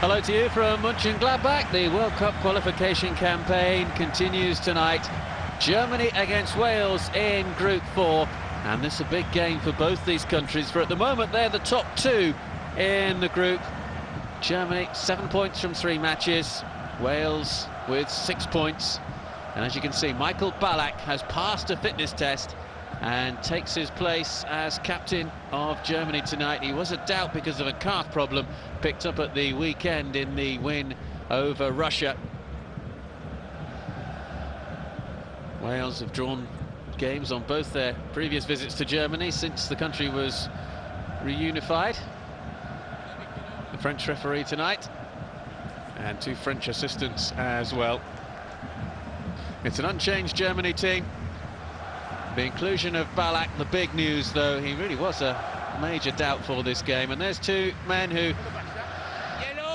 Hello to you from Mönchengladbach. The World Cup qualification campaign continues tonight. Germany against Wales in Group 4. And this is a big game for both these countries, for at the moment they're the top two in the group. Germany 7 points from 3 matches, Wales with 6 points. And as you can see, Michael Ballack has passed a fitness test and takes his place as captain of Germany tonight. He was a doubt because of a calf problem picked up at the weekend in the win over Russia. Wales have drawn games on both their previous visits to Germany since the country was reunified. The French referee tonight, and 2 French assistants as well. It's an unchanged Germany team. The inclusion of Ballack, the big news though. He really was a major doubt for this game. And there's 2 men who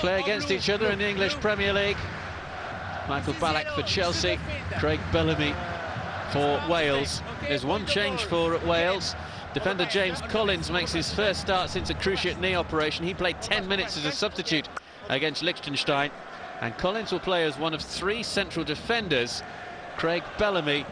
play against each other in the English Premier League. Michael Ballack for Chelsea, Craig Bellamy for Wales. There's 1 change for Wales. Defender James Collins makes his first start since a cruciate knee operation. He played 10 minutes as a substitute against Liechtenstein. And Collins will play as one of 3 central defenders. Craig Bellamy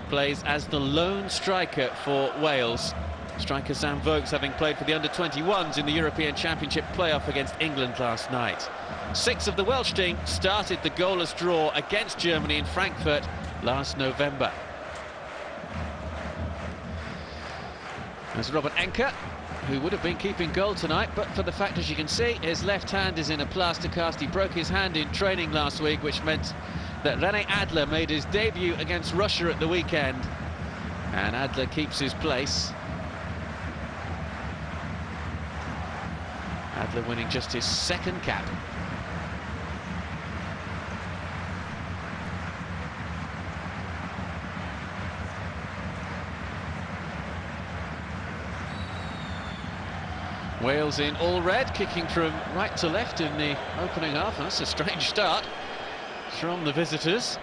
plays as the lone striker for Wales. Striker Sam Vokes having played for the under-21s in the European Championship playoff against England last night. 6 of the Welsh team started the goalless draw against Germany in Frankfurt last November. There's Robert Enke, who would have been keeping goal tonight, but for the fact, as you can see, his left hand is in a plaster cast. He broke his hand in training last week, which meant that Rene Adler made his debut against Russia at the weekend, and Adler keeps his place. Adler winning just his 2nd cap. Wales in all red, kicking from right to left in the opening half. That's a strange start from the visitors.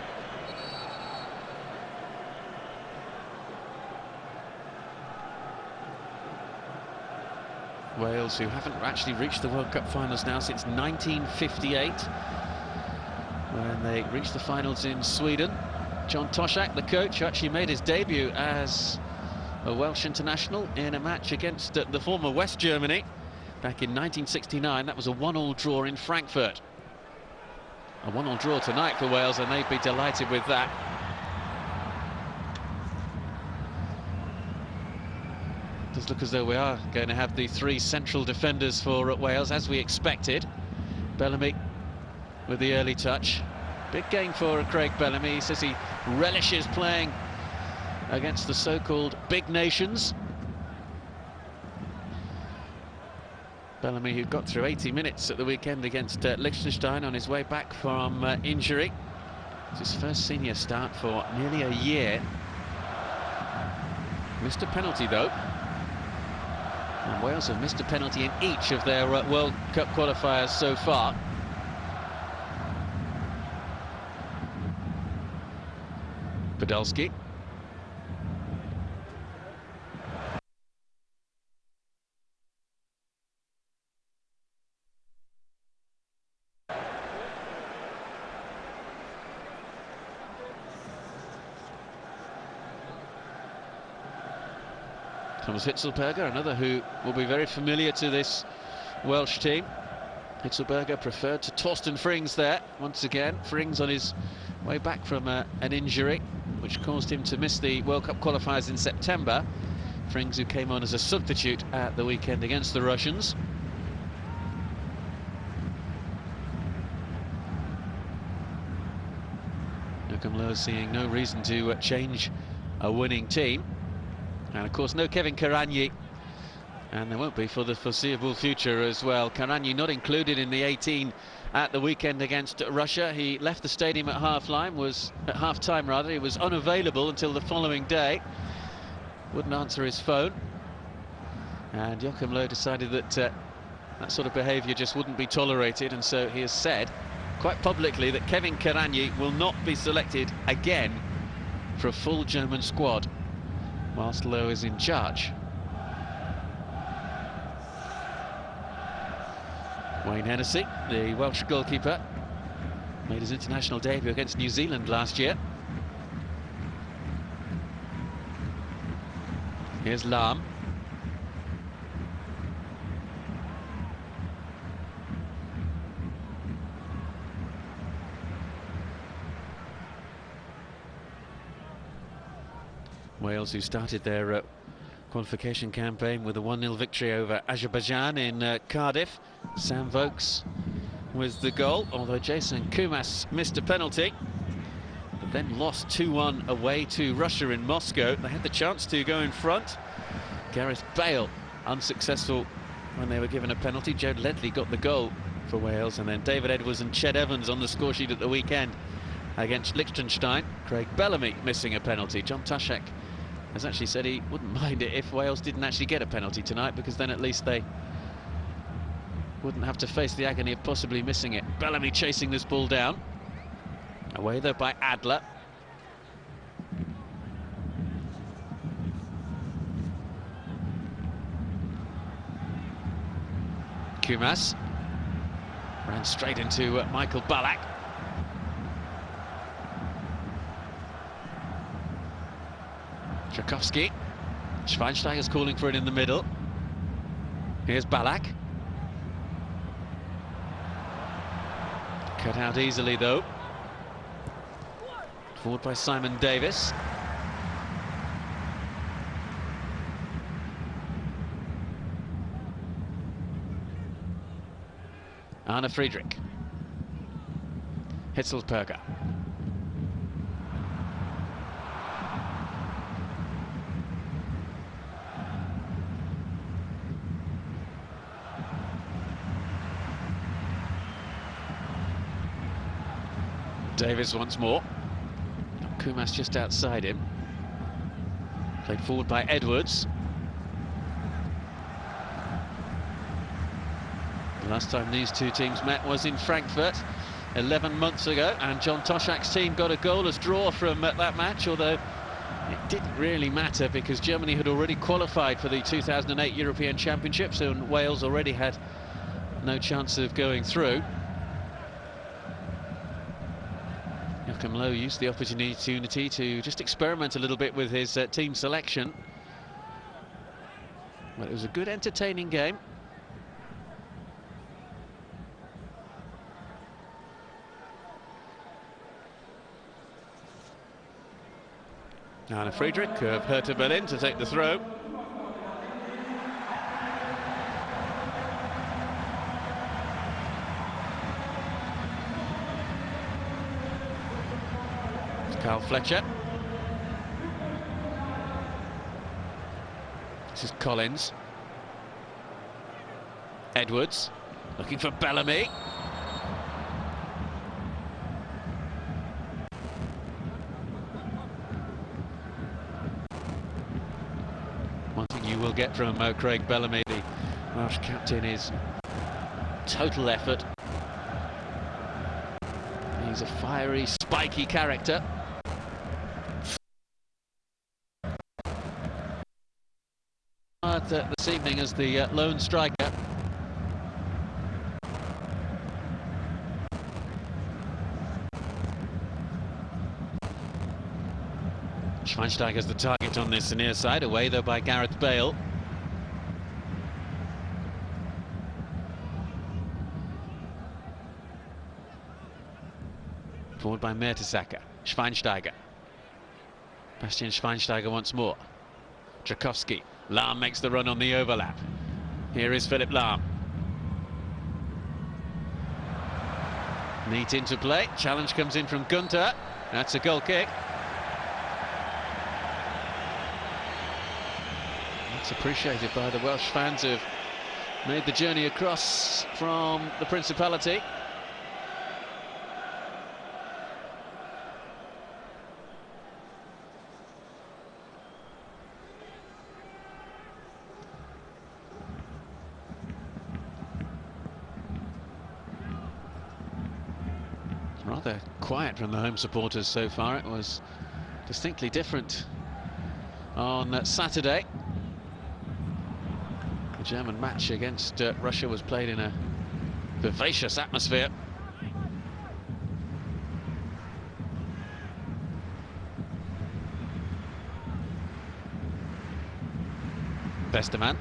Wales, who haven't actually reached the World Cup finals now since 1958, when they reached the finals in Sweden. John Toshak, the coach, actually made his debut as a Welsh international in a match against the former West Germany back in 1969. That was a 1-1 draw in Frankfurt. A 1-1 draw tonight for Wales, and they'd be delighted with that. Does look as though we are going to have the 3 central defenders for Wales, as we expected. Bellamy with the early touch. Big game for Craig Bellamy. He says he relishes playing against the so-called big nations. Bellamy, who got through 80 minutes at the weekend against Liechtenstein on his way back from injury. It's his first senior start for nearly a year. Missed a penalty though. And Wales have missed a penalty in each of their World Cup qualifiers so far. Podolski. Thomas Hitzlsperger, another who will be very familiar to this Welsh team. Hitzlsperger preferred to Torsten Frings there. Once again, Frings on his way back from an injury, which caused him to miss the World Cup qualifiers in September. Frings, who came on as a substitute at the weekend against the Russians. Joachim Low seeing no reason to change a winning team. And of course no Kevin Karanyi, and there won't be for the foreseeable future as well. Karanyi not included in the 18 at the weekend against Russia. He left the stadium at half-time, he was unavailable until the following day. Wouldn't answer his phone, and Joachim Low decided that that sort of behaviour just wouldn't be tolerated, and so he has said quite publicly that Kevin Karanyi will not be selected again for a full German squad whilst Low is in charge. Wayne Hennessy, the Welsh goalkeeper, made his international debut against New Zealand last year. Here's Lahm. Wales, who started their qualification campaign with a 1-0 victory over Azerbaijan in Cardiff. Sam Vokes with the goal, although Jason Kumas missed a penalty, but then lost 2-1 away to Russia in Moscow. They had the chance to go in front. Gareth Bale unsuccessful when they were given a penalty. Joe Ledley got the goal for Wales, and then David Edwards and Ched Evans on the score sheet at the weekend against Liechtenstein. Craig Bellamy missing a penalty. John Tushak has actually said he wouldn't mind it if Wales didn't actually get a penalty tonight, because then at least they wouldn't have to face the agony of possibly missing it. Bellamy chasing this ball down. Away though by Adler. Kumas ran straight into Michael Ballack. Tchaikovsky. Schweinsteiger's calling for it in the middle. Here's Ballack. Cut out easily though. Forward by Simon Davis. Arne Friedrich. Hitzelsperger. Davis once more. Kumas just outside him. Played forward by Edwards. The last time these two teams met was in Frankfurt 11 months ago, and John Toshak's team got a goalless draw from that match, although it didn't really matter because Germany had already qualified for the 2008 European Championships, and Wales already had no chance of going through. Joachim Low used the opportunity to just experiment a little bit with his team selection. Well, it was a good, entertaining game. Arne Friedrich of Hertha Berlin to take the throw. Carl Fletcher. This is Collins. Edwards looking for Bellamy. One thing you will get from Craig Bellamy, the Welsh captain, is total effort. He's a fiery, spiky character. This evening as the lone striker. Schweinsteiger's the target on this near side, away though by Gareth Bale. Forward by Mertesacker. Schweinsteiger. Bastian Schweinsteiger once more. Tchaikovsky. Lahm makes the run on the overlap. Here is Philipp Lahm. Neat interplay. Challenge comes in from Gunter. That's a goal kick. That's appreciated by the Welsh fans who've made the journey across from the Principality. Rather quiet from the home supporters so far. It was distinctly different on Saturday. The German match against Russia was played in a Vivacious atmosphere. Westerman.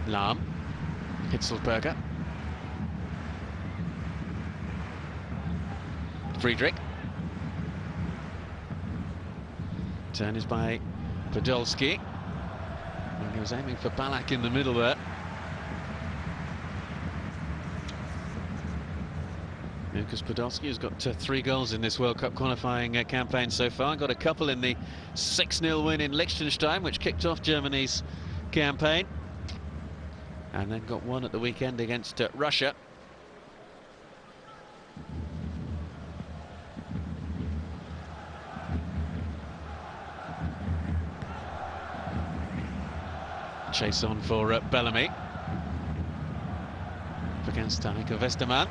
Lahm. Hitzlsperger. Friedrich. Turn is by Podolski. And he was aiming for Ballack in the middle there. Lucas Podolski has got 3 goals in this World Cup qualifying campaign so far. Got a couple in the 6-0 win in Liechtenstein, which kicked off Germany's campaign. And then got one at the weekend against Russia. Chase on for Bellamy. Up against Heiko Westerman.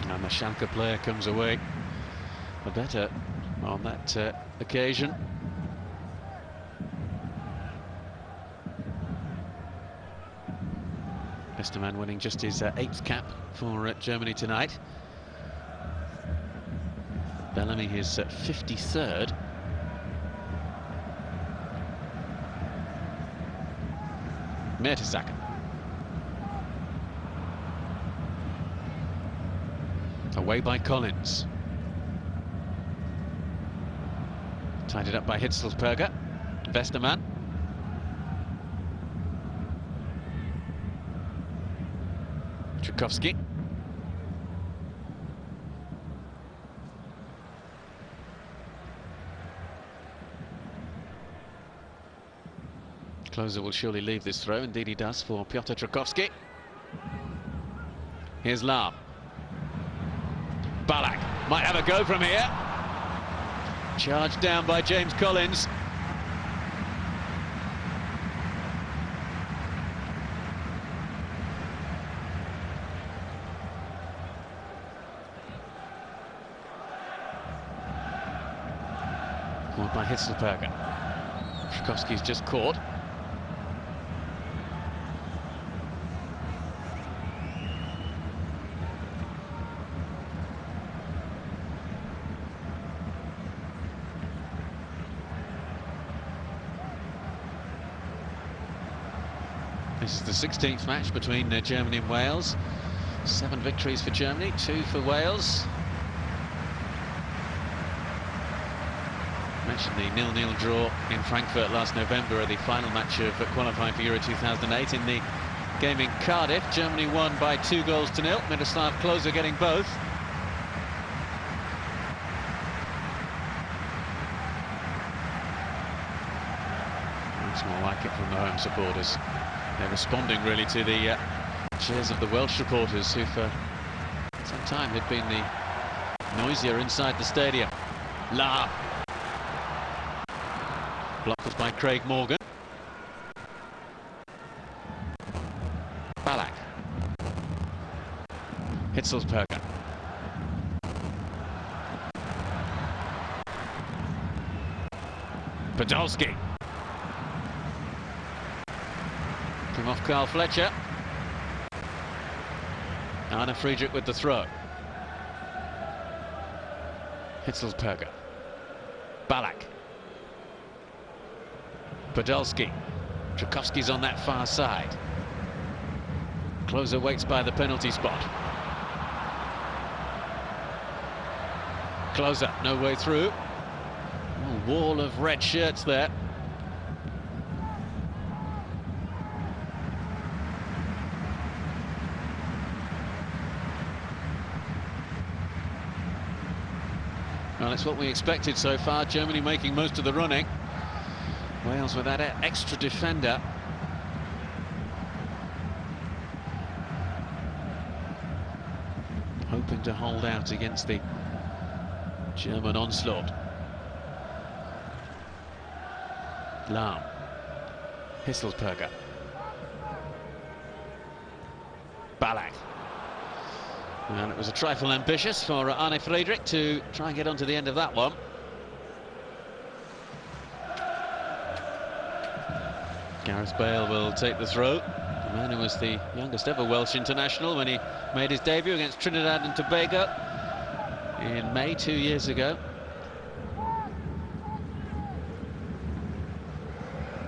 And the Schalke player comes away the better on that occasion. Westerman winning just his 8th cap for Germany tonight. Bellamy his 53rd. Mertesacker. Away by Collins. Tied it up by Hitzlsperger. Westerman. Tchaikovsky. Klose will surely leave this throw. Indeed he does for Piotr Tchaikovsky. Here's Lahm. Ballack might have a go from here. Charged down by James Collins. Caught by Hitzlsperger. Tchaikovsky's just caught. This is the 16th match between Germany and Wales. 7 victories for Germany, 2 for Wales. Mentioned the 0-0 draw in Frankfurt last November, the final match of qualifying for Euro 2008. In the game in Cardiff, Germany won by 2-0. Miroslav Klose getting both. Looks more like it from the home supporters. They're responding really to the cheers of the Welsh supporters, who for some time had been the noisier inside the stadium. Lahm. Blocked by Craig Morgan. Ballack. Hitzlsperger. Podolski. Came off Karl Fletcher. Arne Friedrich with the throw. Hitzlsperger. Ballack. Podolski. Tchaikovsky's on that far side. Klose waits by the penalty spot. Klose, no way through. Oh, wall of red shirts there. Well, it's what we expected so far. Germany making most of the running. Wales with that extra defender. Hoping to hold out against the German onslaught. Lahm. Hitzlsperger. Ballack. And it was a trifle ambitious for Arne Friedrich to try and get onto the end of that one. Gareth Bale will take the throw. The man who was the youngest ever Welsh international when he made his debut against Trinidad and Tobago in May 2 years ago.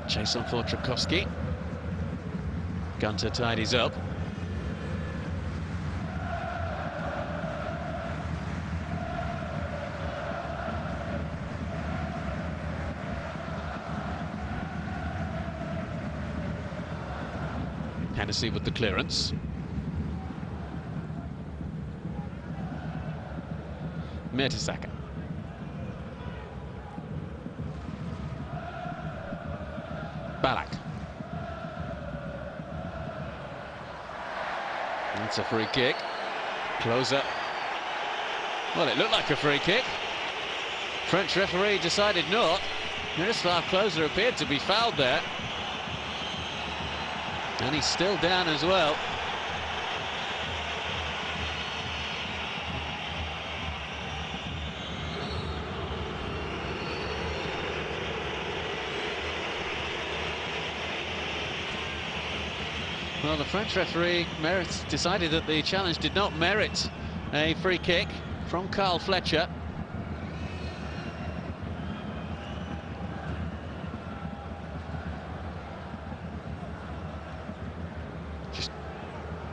Chase on for Trakowski. Gunter tidies up. Hennessy with the clearance. Mertesacker. Ballack. That's a free kick. Closer. Well, it looked like a free kick. French referee decided not. Miroslav Klose appeared to be fouled there. And he's still down as well. Well, the French referee decided that the challenge did not merit a free kick from Carl Fletcher.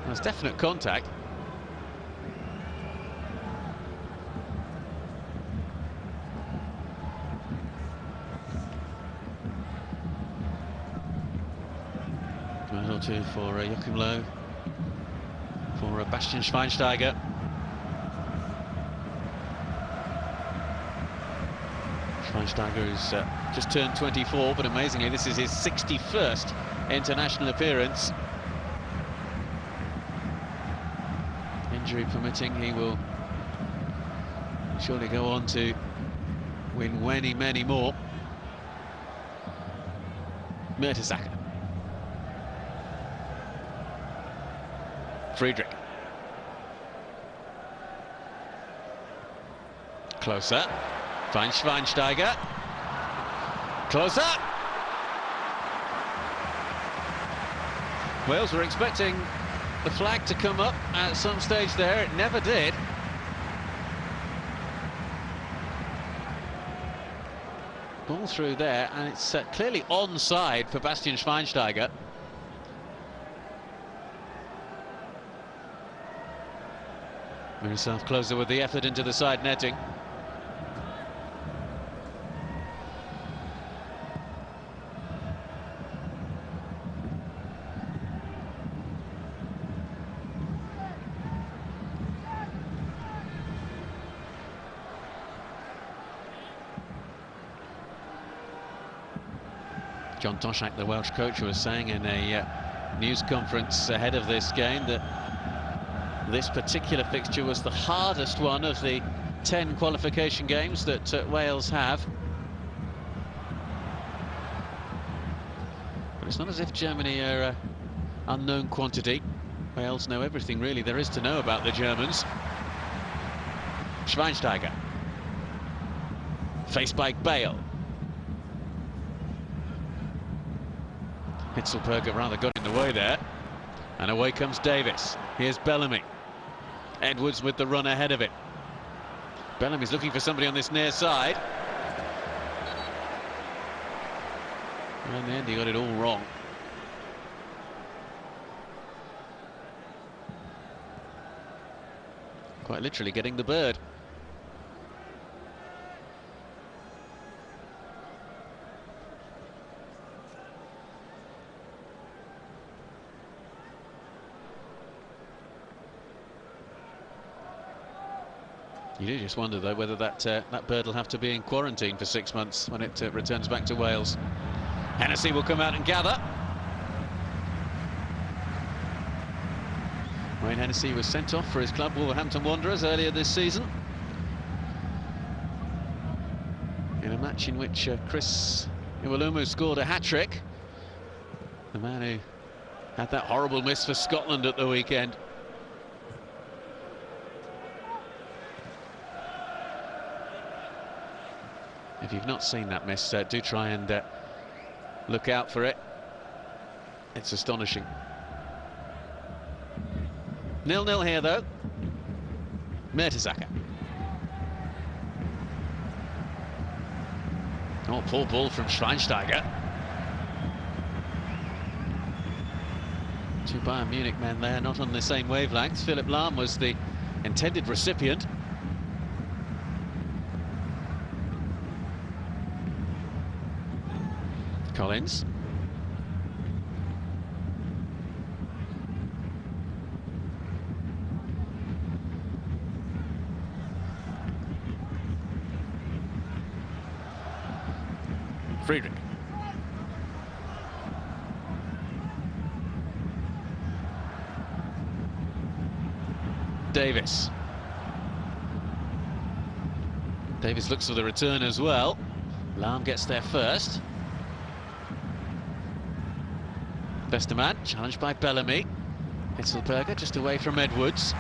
There's definite contact. Well, two for Joachim Low, for Bastian Schweinsteiger. Schweinsteiger has just turned 24, but amazingly this is his 61st international appearance. Injury permitting, he will surely go on to win many more. Mertesacker. Friedrich. Closer. Finds Schweinsteiger. Closer. Wales were expecting the flag to come up at some stage there. It never did. Ball through there, and it's clearly onside for Bastian Schweinsteiger. Miroslav Klose with the effort into the side netting. John Toshak, the Welsh coach, was saying in a news conference ahead of this game that this particular fixture was the hardest one of the 10 qualification games that Wales have. But it's not as if Germany are an unknown quantity. Wales know everything really there is to know about the Germans. Schweinsteiger. Faced by Bale. Hitzelberger rather got in the way there. And away comes Davis. Here's Bellamy. Edwards with the run ahead of it. Bellamy's looking for somebody on this near side. And in the end, he got it all wrong. Quite literally getting the bird. You do just wonder, though, whether that bird will have to be in quarantine for 6 months when it returns back to Wales. Hennessy will come out and gather. Wayne Hennessy was sent off for his club Wolverhampton Wanderers earlier this season, in a match in which Chris Iwelumo scored a hat-trick. The man who had that horrible miss for Scotland at the weekend. If you've not seen that miss, do try and look out for it. It's astonishing. 0-0 here, though. Mertesacker. Oh, poor ball from Schweinsteiger. Two Bayern Munich men there, not on the same wavelengths. Philipp Lahm was the intended recipient. Collins. Friedrich. Davis. Davis looks for the return as well. Lahm gets there first. Westermann, challenged by Bellamy. Hitzlperger just away from Edwards.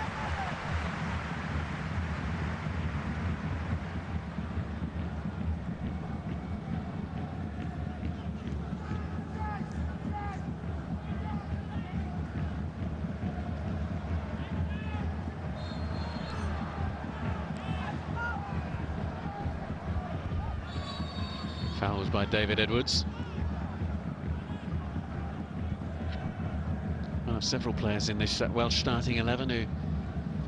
Fouls by David Edwards. One of several players in this Welsh starting 11 who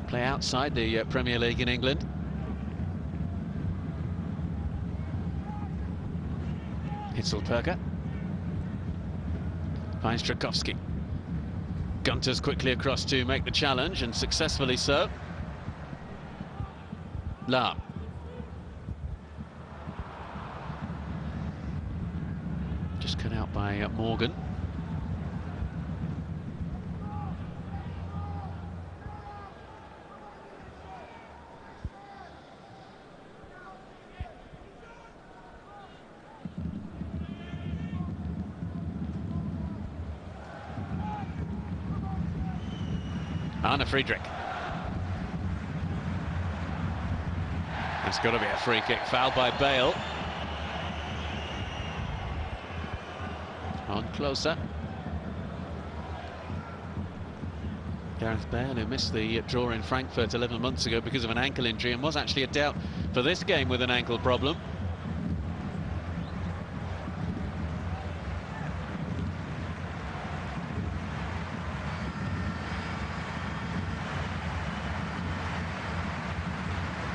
play outside the Premier League in England. Hitzlperger finds Strakowski. Gunter's quickly across to make the challenge, and successfully so. Lahm. Just cut out by Morgan. Arne Friedrich. That's got to be a free kick. Foul by Bale. On closer. Gareth Bale, who missed the draw in Frankfurt 11 months ago because of an ankle injury and was actually a doubt for this game with an ankle problem.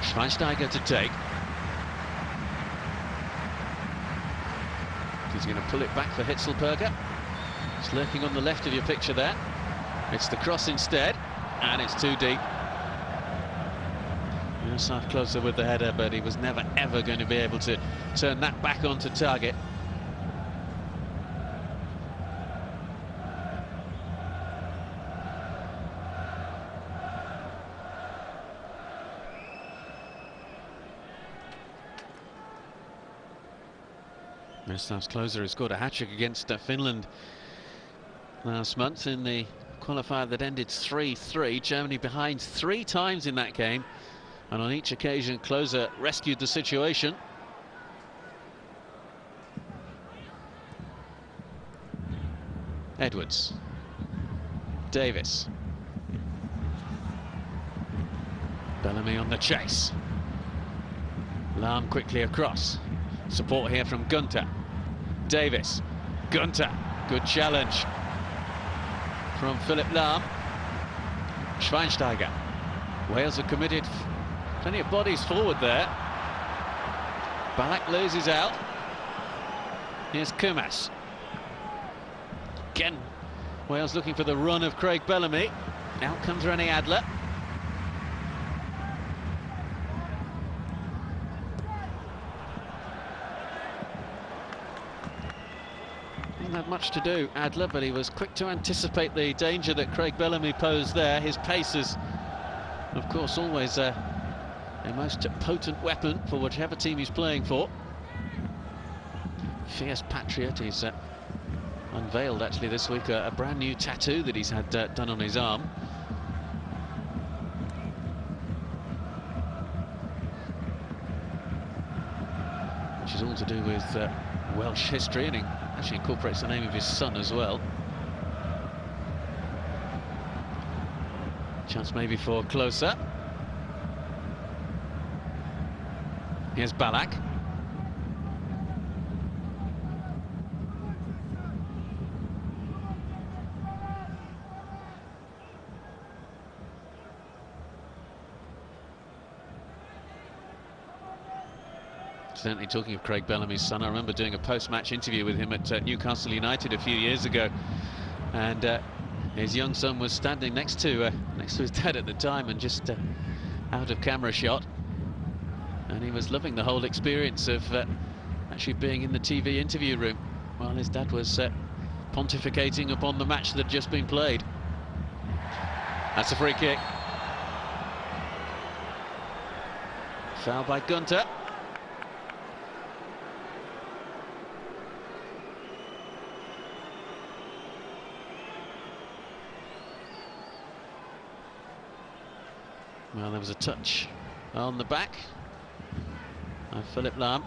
Schweinsteiger to take. He's going to pull it back for Hitzlperger. It's lurking on the left of your picture there. It's the cross instead, and it's too deep. Miroslav Klose with the header, but he was never ever going to be able to turn that back onto target. Miroslav Klose, who scored a hat-trick against Finland last month in the qualifier that ended 3-3. Germany behind 3 times in that game, and on each occasion Klose rescued the situation. Edwards. Davis. Bellamy on the chase. Lahm quickly across. Support here from Gunter. Davis. Gunter. Good challenge from Philipp Lahm. Schweinsteiger. Wales have committed plenty of bodies forward there. Ballack loses out. Here's Kumas. Again, Wales looking for the run of Craig Bellamy. Out comes Rene Adler. Didn't have much to do, Adler, but he was quick to anticipate the danger that Craig Bellamy posed there. His pace is, of course, always a most potent weapon for whichever team he's playing for. Fierce patriot. He's unveiled, actually, this week a brand new tattoo that he's had done on his arm. Which is all to do with Welsh history, and he actually incorporates the name of his son as well. Chance maybe for closer. Here's Ballack. Certainly, talking of Craig Bellamy's son, I remember doing a post-match interview with him at Newcastle United a few years ago, and his young son was standing next to his dad at the time, and just out of camera shot, and he was loving the whole experience of actually being in the TV interview room while his dad was pontificating upon the match that had just been played. That's a free kick. Foul by Gunter. Well, there was a touch on the back of Philip Lahm.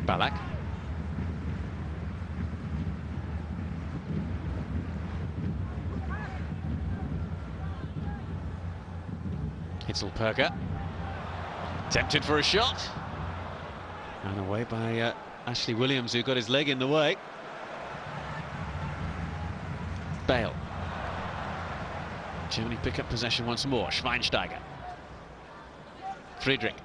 Ballack. Hitzelperker, tempted for a shot, and away by Ashley Williams, who got his leg in the way. Bale. Germany pick up possession once more. Schweinsteiger. Friedrich.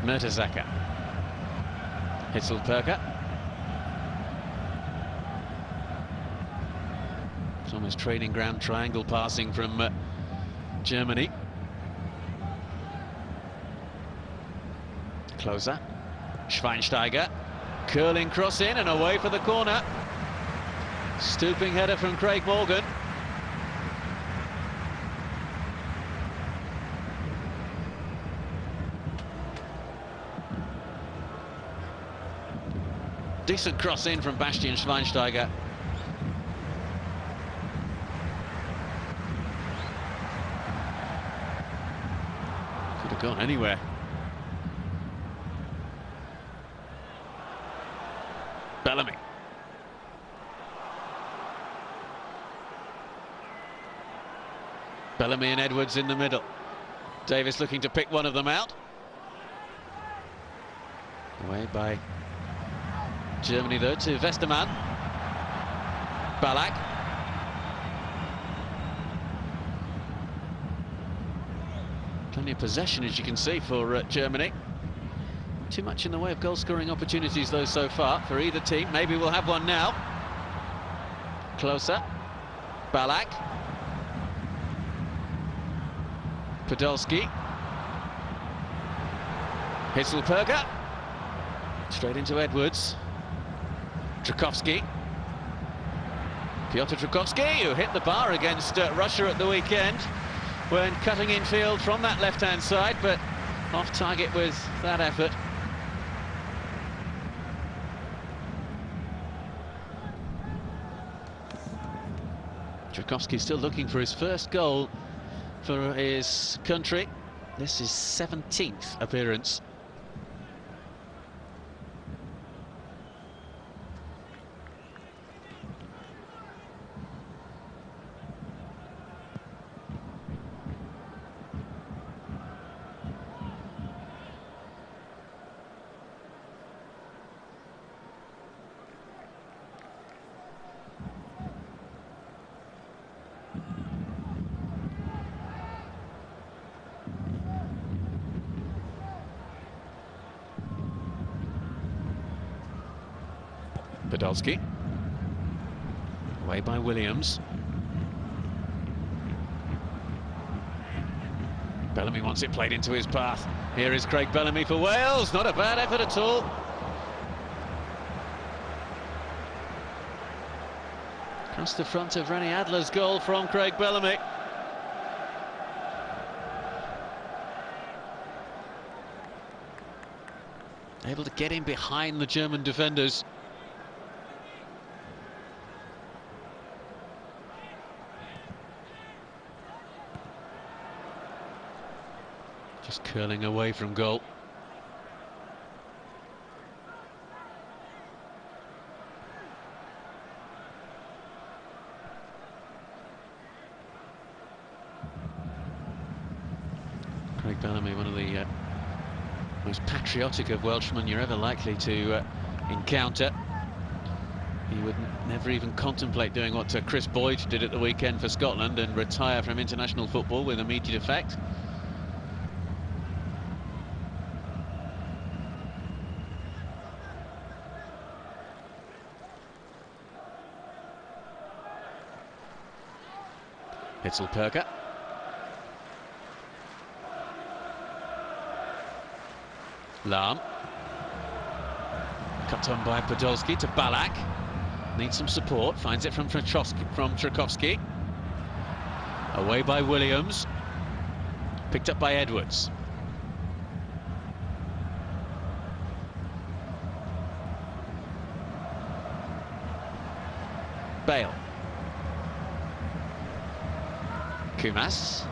Mertesacker. Hitzelperker. It's almost training ground triangle passing from Germany. Closer. Schweinsteiger. Curling cross in and away for the corner. Stooping header from Craig Morgan. Decent cross in from Bastian Schweinsteiger. Could have gone anywhere. Bellamy. Bellamy and Edwards in the middle. Davis looking to pick one of them out. Away by Germany though to Westermann. Ballack. Plenty of possession, as you can see, for Germany. Too much in the way of goal-scoring opportunities though so far for either team. Maybe we'll have one now. Closer. Ballack. Podolski. Hitzelperker. Straight into Edwards. Trukowski. Piotr Trukowski, who hit the bar against Russia at the weekend when cutting infield from that left-hand side, but off target with that effort. Trukowski still looking for his first goal for his country. This is 17th appearance. Podolski. Away by Williams. Bellamy wants it played into his path. Here is Craig Bellamy for Wales. Not a bad effort at all. Across the front of Rennie Adler's goal from Craig Bellamy. Able to get in behind the German defenders. Just curling away from goal. Craig Bellamy, one of the most patriotic of Welshmen you're ever likely to encounter. He would never even contemplate doing what Chris Boyd did at the weekend for Scotland and retire from international football with immediate effect. Hitzelperker. Lahm. Cut on by Podolski to Ballack. Needs some support, finds it from Trzaskowski. Away by Williams. Picked up by Edwards. Bale. Kumas.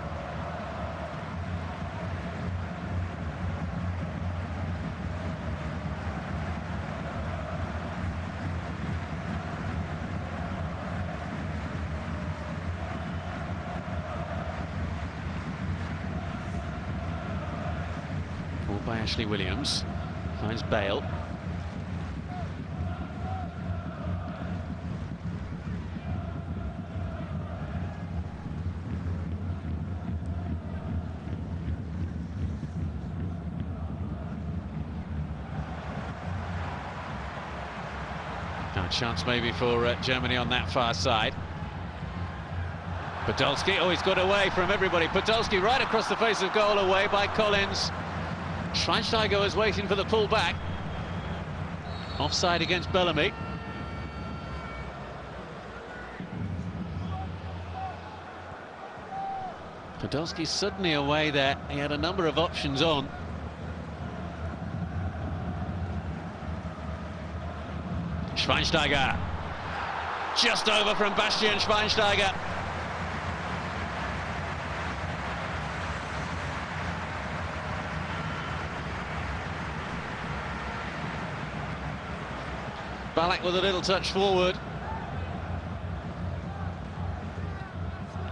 Ball by Ashley Williams. Finds Bale. Now a chance maybe for Germany on that far side. Podolski, oh, he's got away from everybody. Podolski right across the face of goal, away by Collins. Schweinsteiger was waiting for the pull back. Offside against Bellamy. Podolski suddenly away there. He had a number of options on. Schweinsteiger. Just over from Bastian Schweinsteiger. Ballack with a little touch forward.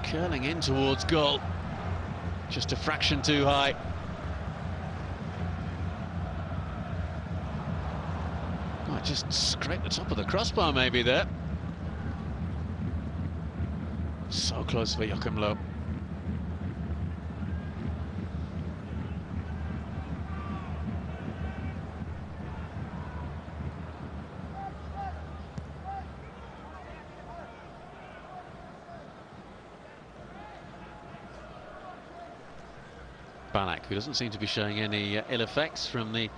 Curling in towards goal. Just a fraction too high. Might just scrape the top of the crossbar maybe there. So close for Joachim Löw. Ballack, who doesn't seem to be showing any ill effects from the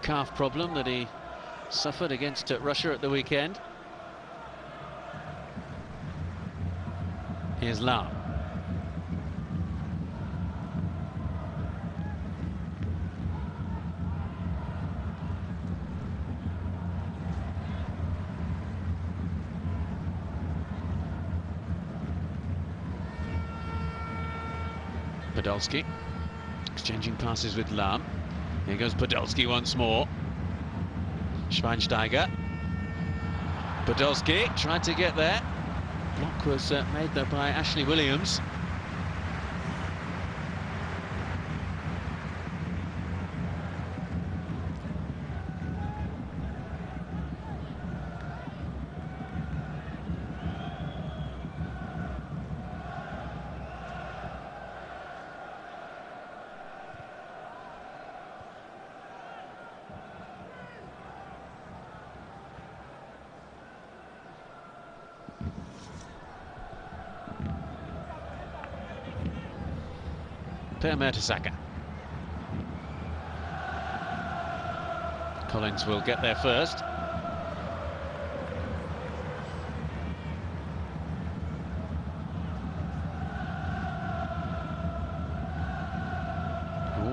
calf problem that he suffered against Russia at the weekend. Here's Lahm. Podolski. Exchanging passes with Lahm. Here goes Podolski once more. Schweinsteiger. Podolski tried to get there. Block was made there by Ashley Williams. Per Mertesacker. Collins will get there first.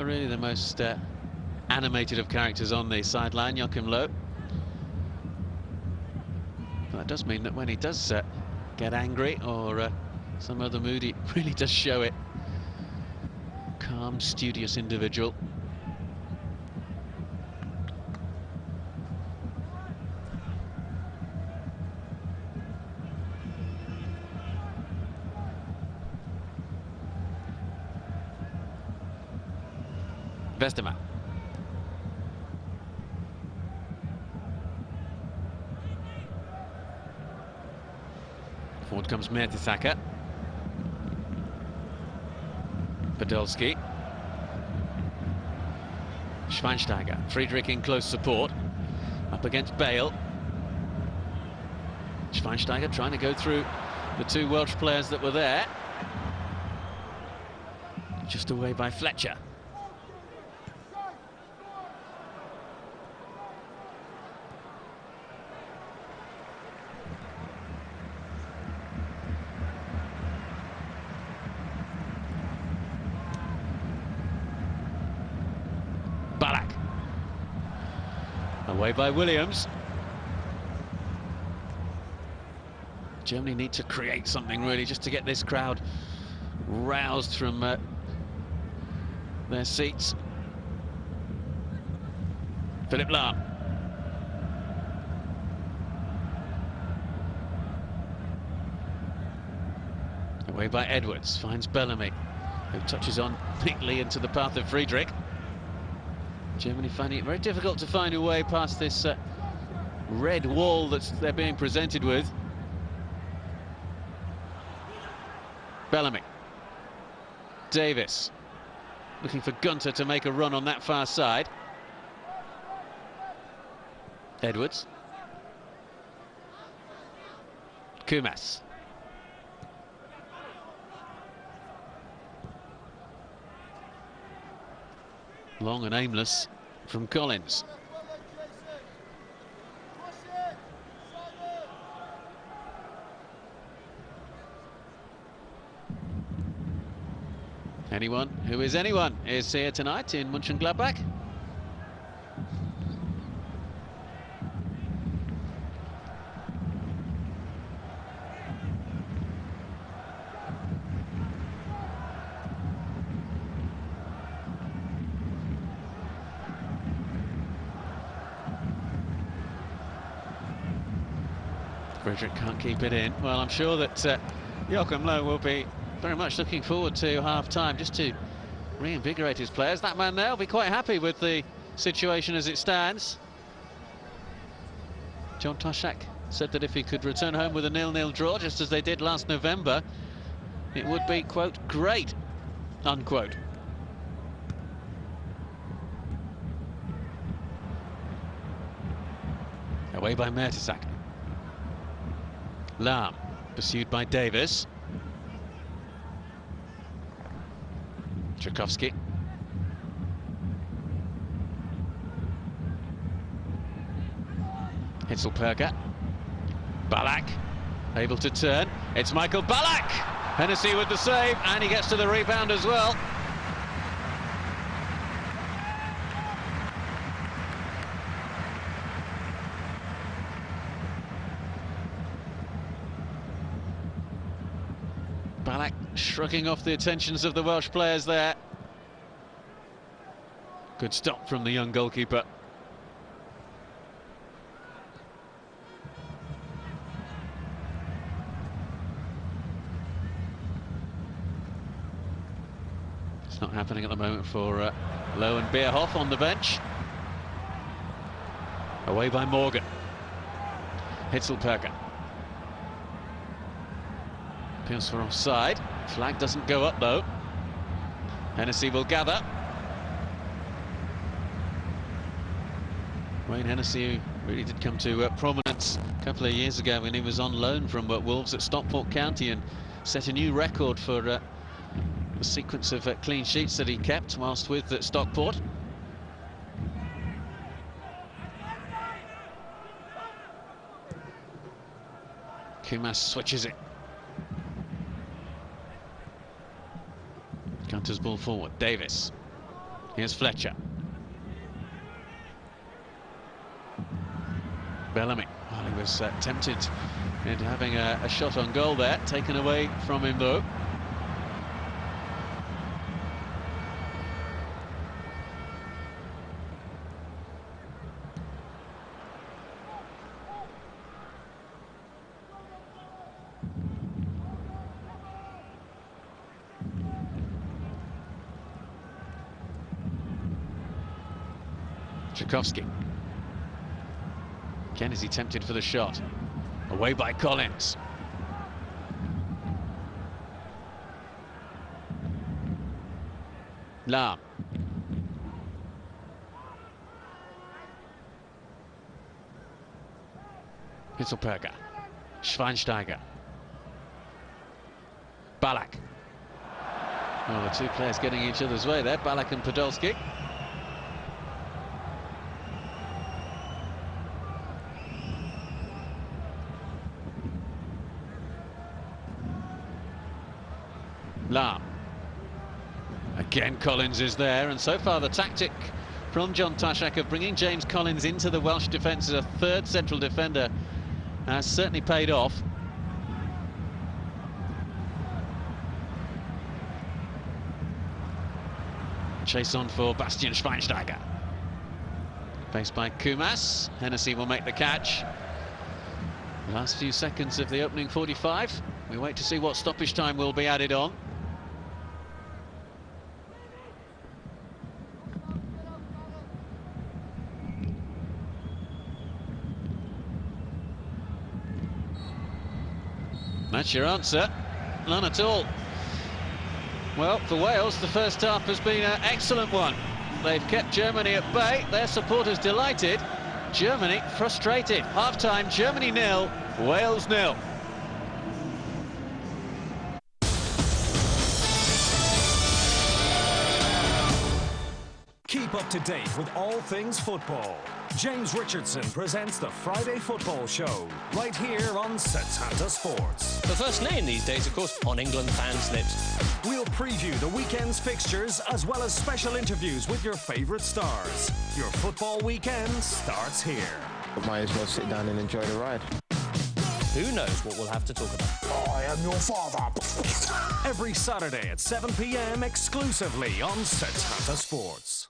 Never really the most animated of characters on the sideline, Joachim Low. But that does mean that when he does get angry or some other mood, he really does show it. Calm, studious individual. Westermann. Forward comes Mertesacker. Podolski. Schweinsteiger. Friedrich in close support. Up against Bale. Schweinsteiger trying to go through the two Welsh players that were there. Just away by Fletcher. Ballack. Away by Williams. Germany need to create something really just to get this crowd roused from their seats. Philipp Lahm. Away by Edwards, finds Bellamy, who touches on neatly into the path of Friedrich. Germany finding it very difficult to find a way past this red wall that they're being presented with. Bellamy. Davis. Looking for Gunter to make a run on that far side. Edwards. Kumas. Long and aimless from Collins. Anyone who is anyone is here tonight in Mönchengladbach. Friedrich can't keep it in. Well, I'm sure that Joachim Low will be very much looking forward to half-time, just to reinvigorate his players. That man there will be quite happy with the situation as it stands. John Toshak said that if he could return home with a 0-0 draw, just as they did last November, it would be, quote, great, unquote. Away by Mertesacker. Lahm, pursued by Davis. Tchaikovsky. Hitzelperger. Ballack, able to turn. It's Michael Ballack! Hennessy with the save, and he gets to the rebound as well. Ballack shrugging off the attentions of the Welsh players there. Good stop from the young goalkeeper. It's not happening at the moment for Low and Bierhoff on the bench. Away by Morgan. Hitzelperger. Appeals for offside. Flag doesn't go up though. Hennessy will gather. Wayne Hennessy, who really did come to prominence a couple of years ago when he was on loan from Wolves at Stockport County and set a new record for the sequence of clean sheets that he kept whilst with Stockport. Kumas switches it. Gunter's ball forward. Davis. Here's Fletcher. Bellamy. Well, he was tempted into having a shot on goal there, taken away from him though. Tchaikovsky. Again, is he tempted for the shot? Away by Collins. Lahm. Hitzelperger. Schweinsteiger. Ballack. Well, the two players getting each other's way there, Ballack and Podolski. Lahm. Again, Collins is there, and so far the tactic from John Tashak of bringing James Collins into the Welsh defence as a third central defender has certainly paid off. Chase on for Bastian Schweinsteiger. Faced by Kumas. Hennessy will make the catch. Last few seconds of the opening 45. We wait to see what stoppage time will be added on. That's your answer. None at all. Well, for Wales, the first half has been an excellent one. They've kept Germany at bay. Their supporters delighted. Germany frustrated. Half-time, Germany 0, Wales 0. Keep up to date with all things football. James Richardson presents the Friday Football Show, right here on Setanta Sports. The first name these days, of course, on England fans' lips. We'll preview the weekend's fixtures, as well as special interviews with your favourite stars. Your football weekend starts here. But might as well sit down and enjoy the ride. Who knows what we'll have to talk about? I am your father. Every Saturday at 7 p.m. exclusively on Setanta Sports.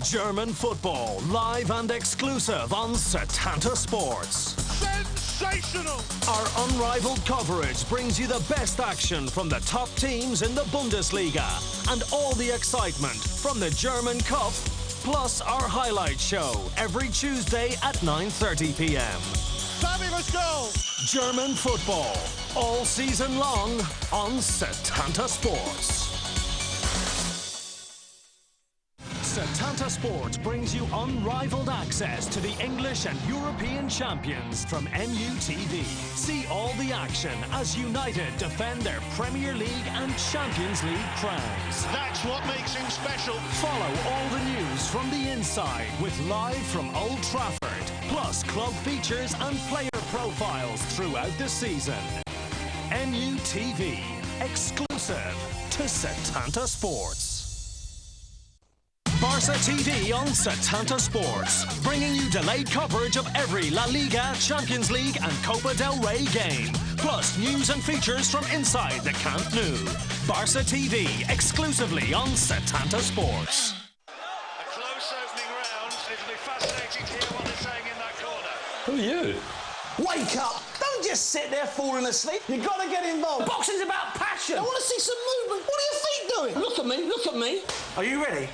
German football, live and exclusive on Setanta Sports. Sensational! Our unrivaled coverage brings you the best action from the top teams in the Bundesliga and all the excitement from the German Cup, plus our highlight show every Tuesday at 9:30 p.m. Fabulous goal! German football, all season long on Setanta Sports. Setanta Sports brings you unrivaled access to the English and European champions from MUTV. See all the action as United defend their Premier League and Champions League crowns. That's what makes him special. Follow all the news from the inside with Live from Old Trafford, plus club features and player profiles throughout the season. MUTV, exclusive to Setanta Sports. Barca TV on Setanta Sports, bringing you delayed coverage of every La Liga, Champions League and Copa del Rey game, plus news and features from inside the Camp Nou. Barca TV, exclusively on Setanta Sports. A close opening round. It'll be fascinating to hear what they're saying in that corner. Who are you? Wake up! Don't just sit there falling asleep. You've got to get involved. Boxing's about passion. I want to see some movement. What are your feet doing? Look at me, look at me. Are you ready?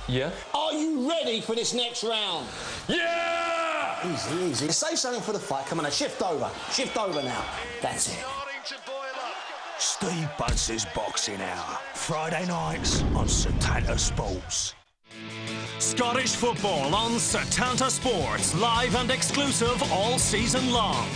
Yeah. Are you ready for this next round? Yeah! Easy, easy. Save something for the fight. Come on, now, shift over. Shift over now. That's it. Starting to boil up. Steve Bunce's Boxing Hour. Friday nights on Setanta Sports. Scottish football on Setanta Sports, live and exclusive all season long.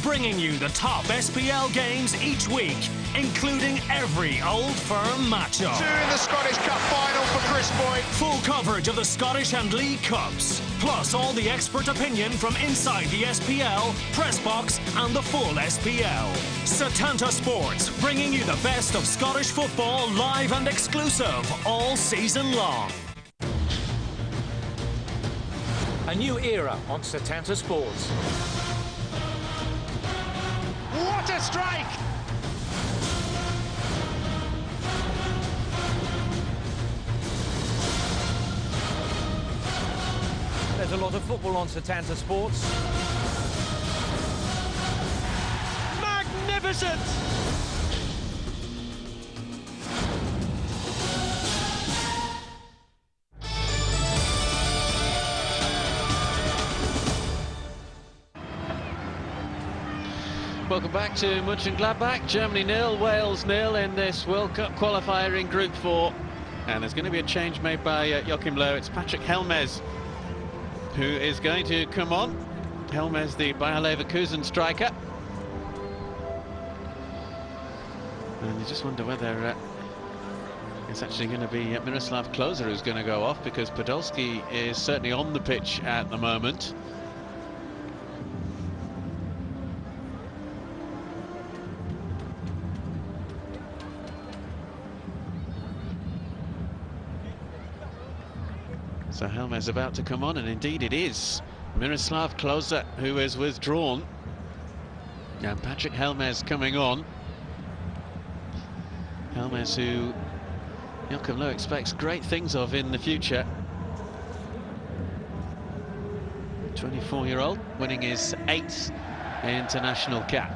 Bringing you the top SPL games each week, including every Old Firm matchup. Two in the Scottish Cup final for Chris Boyd. Full coverage of the Scottish and League Cups, plus all the expert opinion from inside the SPL, press box and the full SPL. Setanta Sports, bringing you the best of Scottish football live and exclusive all season long. A new era on Setanta Sports. What a strike! There's a lot of football on Setanta Sports. Magnificent! Welcome back to Mönchengladbach. Germany 0, Wales 0 in this World Cup qualifier in Group 4. And there's going to be a change made by Joachim Löw. It's Patrick Helmez who is going to come on. Helmez, the Bayer Leverkusen striker. And you just wonder whether it's actually going to be Miroslav Klose who's going to go off, because Podolski is certainly on the pitch at the moment. So Helmez about to come on, and indeed it is Miroslav Klose who is withdrawn. And Patrick Helmez coming on. Helmez, who Joachim Löw expects great things of in the future. 24-year-old, winning his 8th international cap.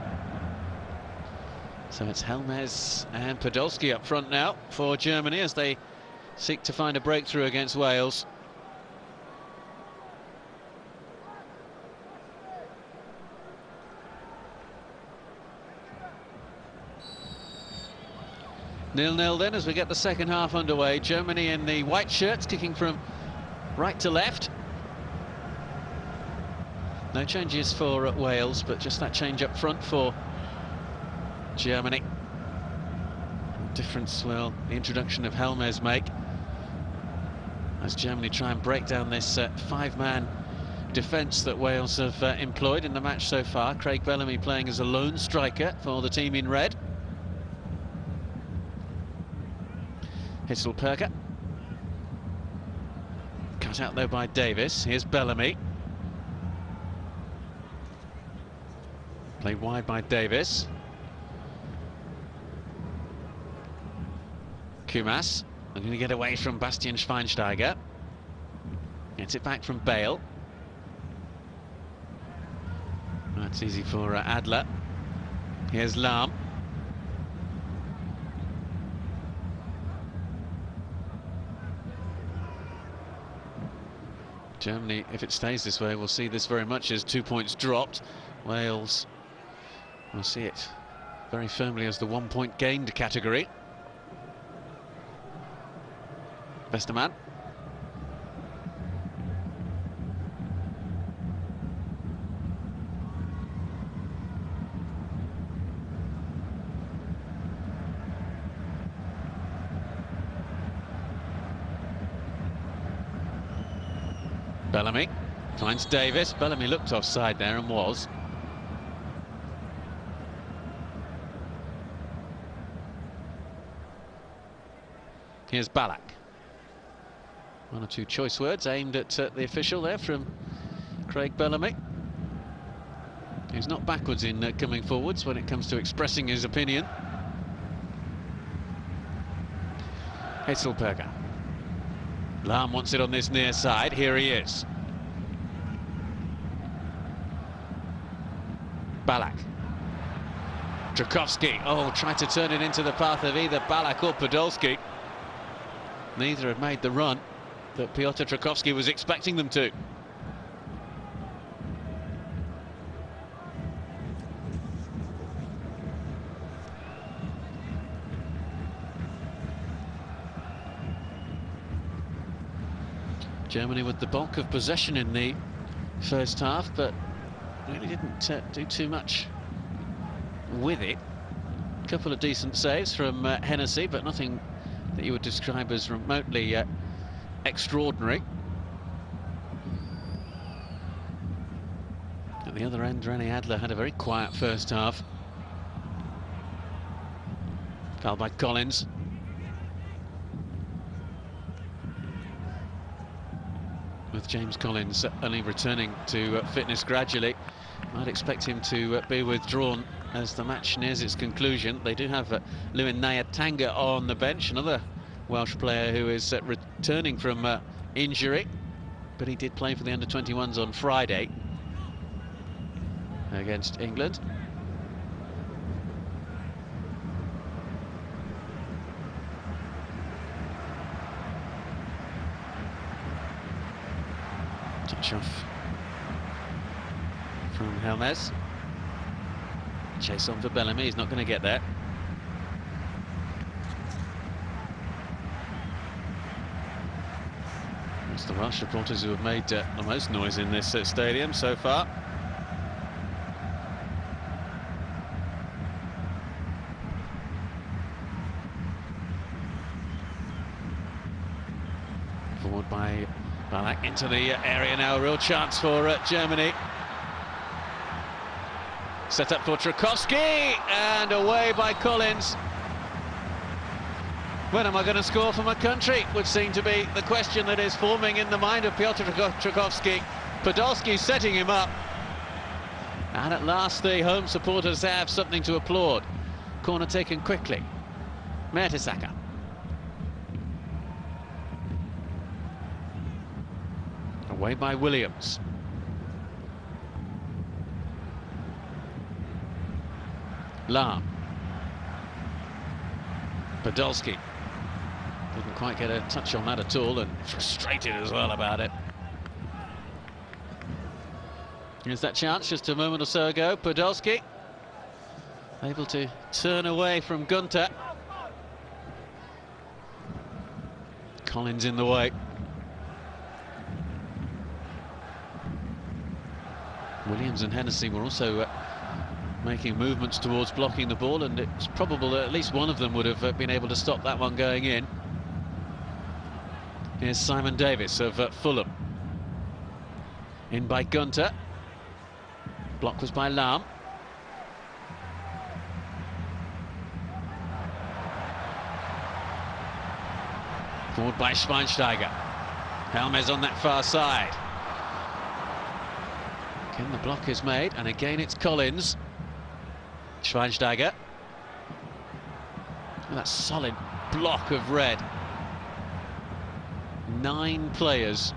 So it's Helmez and Podolski up front now for Germany as they seek to find a breakthrough against Wales. Nil-nil then as we get the second half underway. Germany in the white shirts, kicking from right to left. No changes for Wales, but just that change up front for Germany. What difference will the introduction of Helmez make as Germany try and break down this five-man defence that Wales have employed in the match so far. Craig Bellamy playing as a lone striker for the team in red. Hisselperker. Cut out though by Davis. Here's Bellamy. Played wide by Davis. Kumas. I'm going to get away from Bastian Schweinsteiger. Gets it back from Bale. That's easy for Adler. Here's Lahm. Germany, if it stays this way, we'll see this very much as 2 points dropped. Wales will see it very firmly as the 1 point gained category. Westermann. Bellamy finds Davis. Bellamy looked offside there and was. Here's Ballack. One or two choice words aimed at the official there from Craig Bellamy. He's not backwards in coming forwards when it comes to expressing his opinion. Hetzelberger. Lahm wants it on this near side. Here he is. Ballack. Tchaikovsky. Oh, tried to turn it into the path of either Ballack or Podolski. Neither had made the run that Piotr Tchaikovsky was expecting them to. Germany with the bulk of possession in the first half, but really didn't do too much with it. A couple of decent saves from Hennessy, but nothing that you would describe as remotely extraordinary. At the other end, Rene Adler had a very quiet first half. Fouled by Collins. With James Collins only returning to fitness gradually, I'd expect him to be withdrawn as the match nears its conclusion. They do have Lewin Nyatanga on the bench, another Welsh player who is returning from injury, but he did play for the under-21s on Friday against England. Touch off from Helmez. Chase on for Bellamy, he's not going to get there. It's the Welsh supporters who have made the most noise in this stadium so far. Forward by Ballack into the area now, a real chance for Germany. Set up for Tchaikovsky, and away by Collins. When am I going to score for my country? Would seem to be the question that is forming in the mind of Piotr Tchaikovsky. Podolski setting him up. And at last the home supporters have something to applaud. Corner taken quickly. Mertesacker. Away by Williams. Lahm. Podolski. Didn't quite get a touch on that at all, and frustrated as well about it. Here's that chance just a moment or so ago. Podolski able to turn away from Gunter. Collins in the way. Williams and Hennessy were also making movements towards blocking the ball, and it's probable that at least one of them would have been able to stop that one going in. Here's Simon Davis of Fulham. In by Gunter. Block was by Lahm. Forward by Schweinsteiger. Helmez on that far side. Again, the block is made, and again it's Collins. Schweinsteiger. That solid block of red. 9 players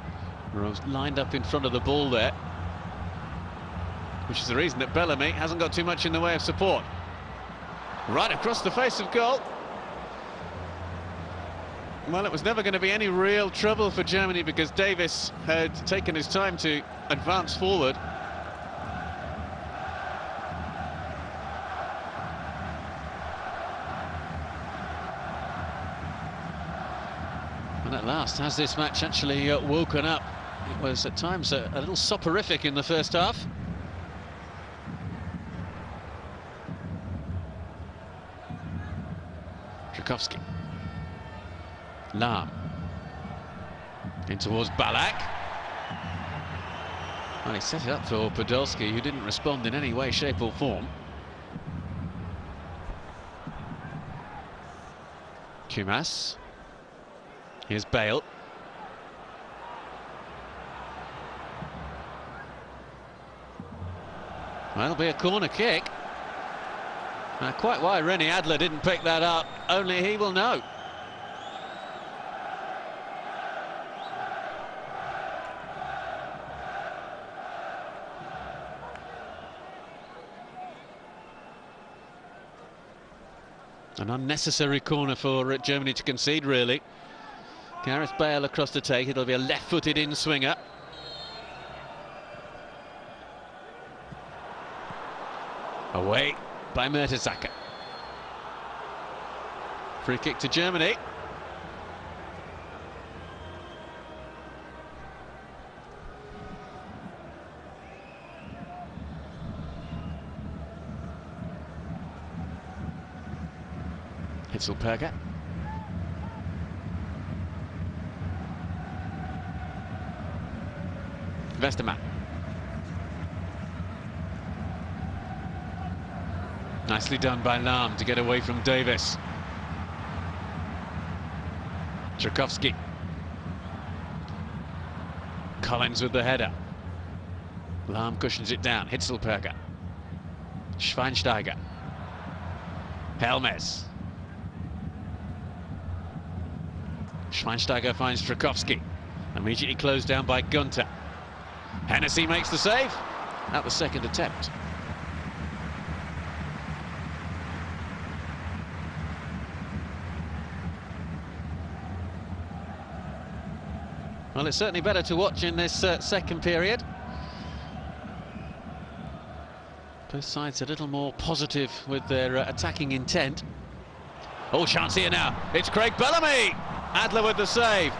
were lined up in front of the ball there, which is the reason that Bellamy hasn't got too much in the way of support. Right across the face of goal. Well, it was never going to be any real trouble for Germany because Davis had taken his time to advance forward. And at last has this match actually woken up. It was at times a little soporific in the first half. Tchaikovsky. Lahm. In towards Ballack. Well, he set it up for Podolski, who didn't respond in any way, shape or form. Kumas. Here's Bale. Well, it'll be a corner kick. Now, quite why René Adler didn't pick that up, only he will know. An unnecessary corner for Germany to concede, really. Gareth Bale across to take. It'll be a left-footed in-swinger. Away by Mertesacker. Free kick to Germany. Hitzelperger. Westermann. Nicely done by Lahm to get away from Davis. Tchaikovsky. Collins with the header. Lahm cushions it down. Hitzelperger. Schweinsteiger. Helmes. Schweinsteiger finds Tchaikovsky. Immediately closed down by Gunter. Hennessy makes the save at the second attempt. Well, it's certainly better to watch in this second period. Both sides a little more positive with their attacking intent. Oh, chance here now. It's Craig Bellamy. Adler with the save.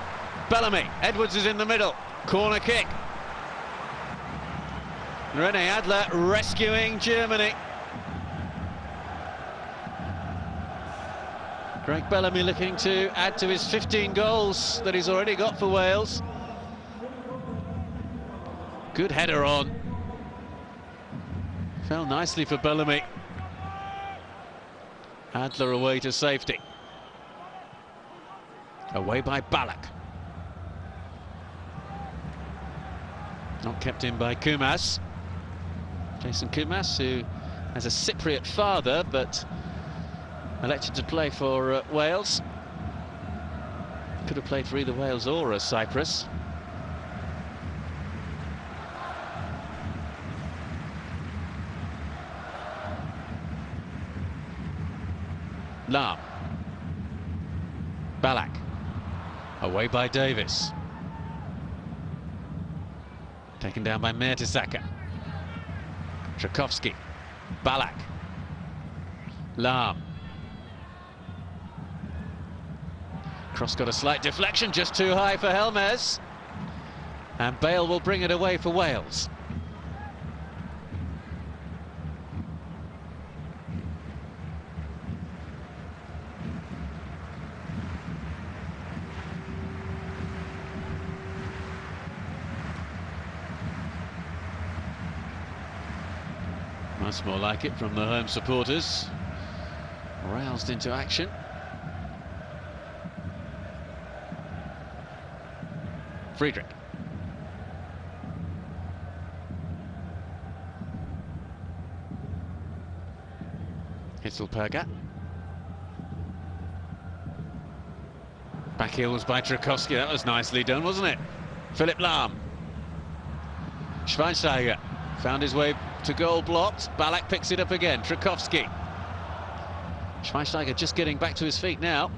Bellamy. Edwards is in the middle. Corner kick. René Adler rescuing Germany. Craig Bellamy looking to add to his 15 goals that he's already got for Wales. Good header on. Fell nicely for Bellamy. Adler away to safety. Away by Ballack. Not kept in by Kumas. Jason Kumas, who has a Cypriot father but elected to play for Wales. Could have played for either Wales or Cyprus. Lahm. Ballack. Away by Davis. Taken down by Mertesacker. Tchaikovsky. Ballack. Lahm. Cross got a slight deflection, just too high for Helmes. And Bale will bring it away for Wales. Much more like it from the home supporters. Roused into action. Friedrich. Hitzelperger. Back heels by Tchaikovsky. That was nicely done, wasn't it? Philipp Lahm. Schweinsteiger found his way to goal blocked. Ballack picks it up again. Tchaikovsky. Schweinsteiger just getting back to his feet now.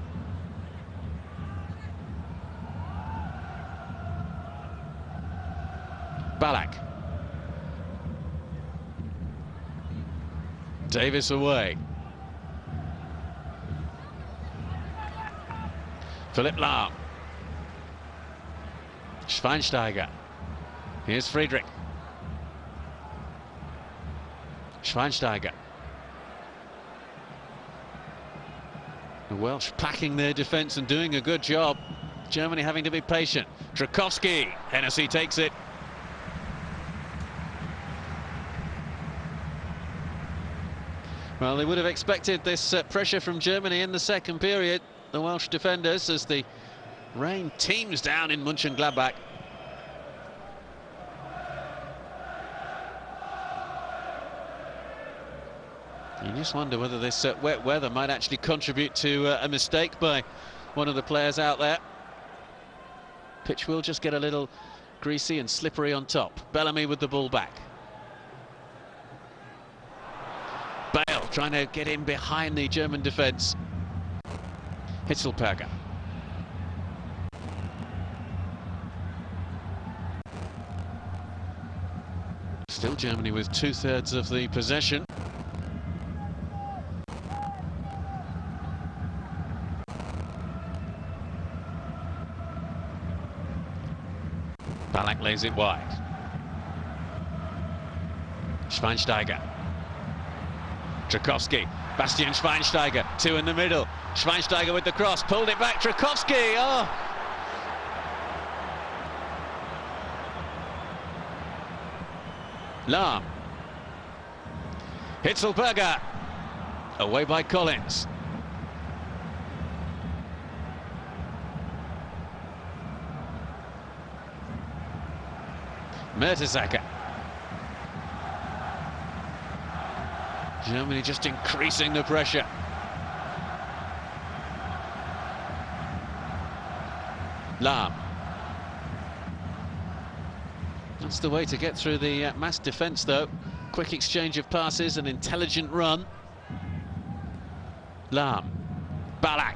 Ballack. Davis away. Philipp Lahm. Schweinsteiger. Here's Friedrich. Schweinsteiger. The Welsh packing their defence and doing a good job. Germany having to be patient. Tchaikovsky. Hennessy takes it. Well, they would have expected this pressure from Germany in the second period, the Welsh defenders, as the rain teems down in Mönchengladbach. You just wonder whether this wet weather might actually contribute to a mistake by one of the players out there. Pitch will just get a little greasy and slippery on top. Bellamy with the ball back. Bale trying to get in behind the German defence. Hitzelberger. Still Germany with 2/3 of the possession. Ballack lays it wide. Schweinsteiger. Tchaikovsky. Bastian Schweinsteiger. Two in the middle. Schweinsteiger with the cross. Pulled it back. Tchaikovsky. Oh. Lahm. Hitzelberger. Away by Collins. Mertesacker. Germany just increasing the pressure. Lahm. That's the way to get through the mass defence, though. Quick exchange of passes, an intelligent run. Lahm. Ballack.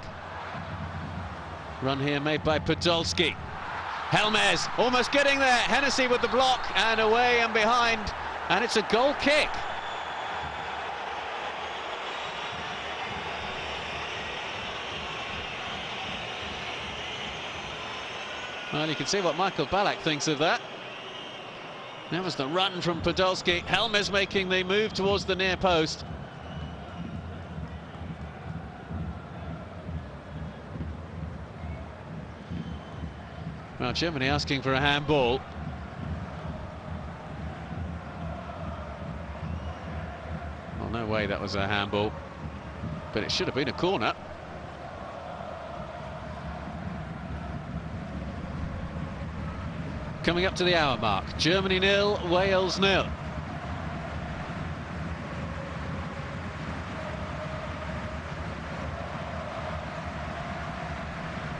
Run here made by Podolski. Helmez almost getting there. Hennessy with the block, and away and behind, and it's a goal kick. Well, you can see what Michael Ballack thinks of that. That was the run from Podolski. Helmez making the move towards the near post. Well, Germany asking for a handball. Well, no way that was a handball, but it should have been a corner. Coming up to the hour mark. Germany 0, Wales 0.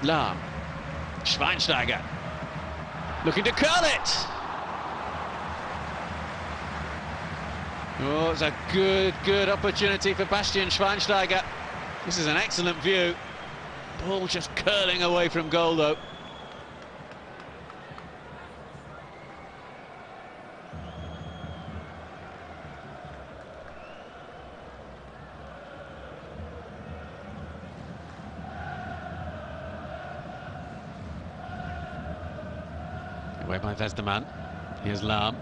Lahm. Schweinsteiger. Looking to curl it. Oh, it's a good opportunity for Bastian Schweinsteiger. This is an excellent view. Ball just curling away from goal, though. Away by Westermann. Here's Lahm.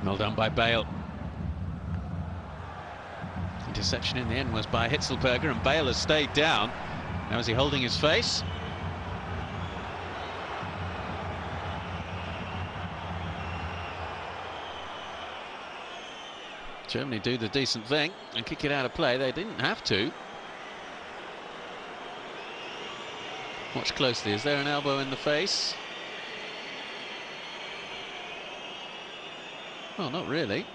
Well done by Bale. Interception in the end was by Hitzelberger, and Bale has stayed down. Now is he holding his face? Germany do the decent thing and kick it out of play. They didn't have to. Watch closely. Is there an elbow in the face? Well, not really.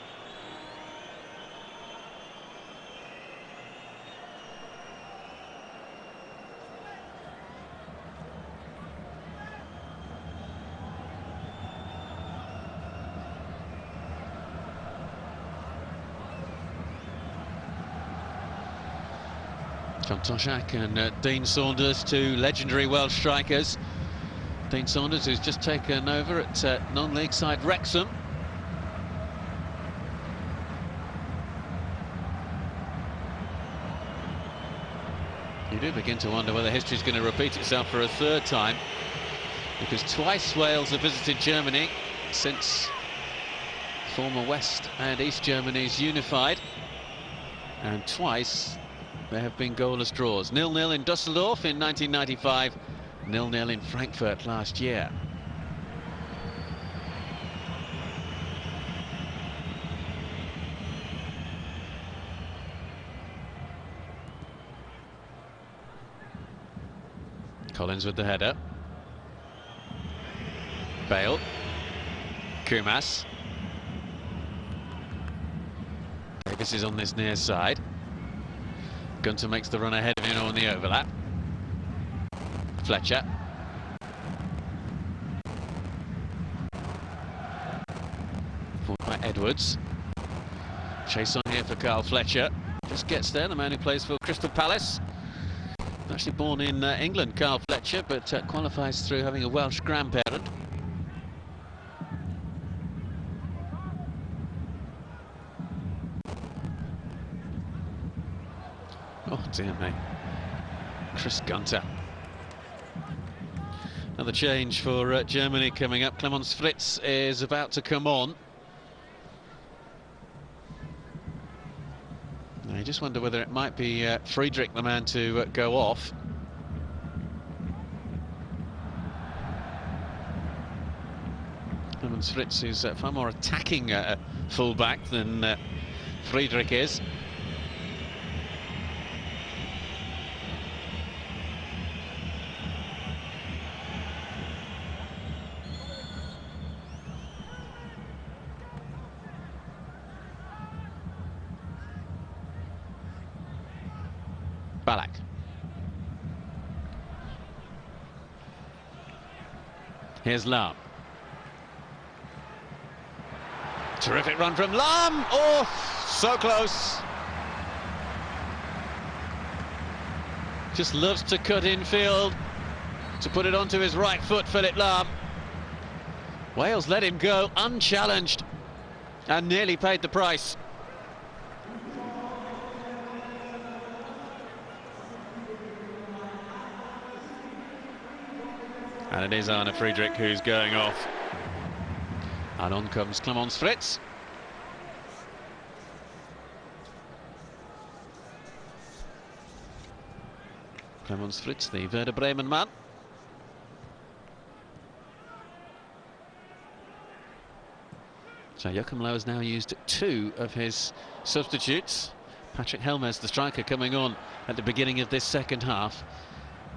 From Toshak and Dean Saunders, two legendary Welsh strikers. Dean Saunders, who's just taken over at non-league side Wrexham. You do begin to wonder whether history's going to repeat itself for a third time, because twice Wales have visited Germany since former West and East Germany's unified, and twice there have been goalless draws. 0-0 in Dusseldorf in 1995, 0-0 in Frankfurt last year. Collins with the header. Bale. Kumas. Davis is on this near side. Gunter makes the run ahead of him on the overlap. Fletcher. Forward by Edwards. Chase on here for Carl Fletcher. Just gets there, the man who plays for Crystal Palace. Actually born in England, Carl Fletcher, but qualifies through having a Welsh grandparent. Oh dear me. Chris Gunter. Another change for Germany coming up. Clemens Fritz is about to come on. I just wonder whether it might be Friedrich, the man to go off. Clemens Fritz, who's far more attacking fullback than Friedrich is. Ballack. Here's Lahm. Terrific run from Lahm. Oh, so close. Just loves to cut infield, to put it onto his right foot, Philip Lahm. Wales let him go unchallenged and nearly paid the price. And it is Arne Friedrich who's going off. And on comes Clemens Fritz. Clemens Fritz, the Werder Bremen man. So Joachim Low has now used 2 of his substitutes. Patrick Helmes, the striker, coming on at the beginning of this second half.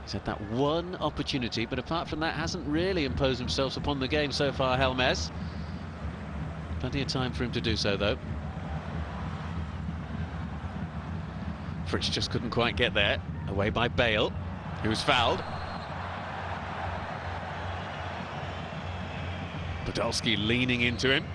He's had that one opportunity, but apart from that, hasn't really imposed himself upon the game so far, Helmes. Plenty of time for him to do so, though. Fritz just couldn't quite get there. Away by Bale, who's fouled. Podolski leaning into him.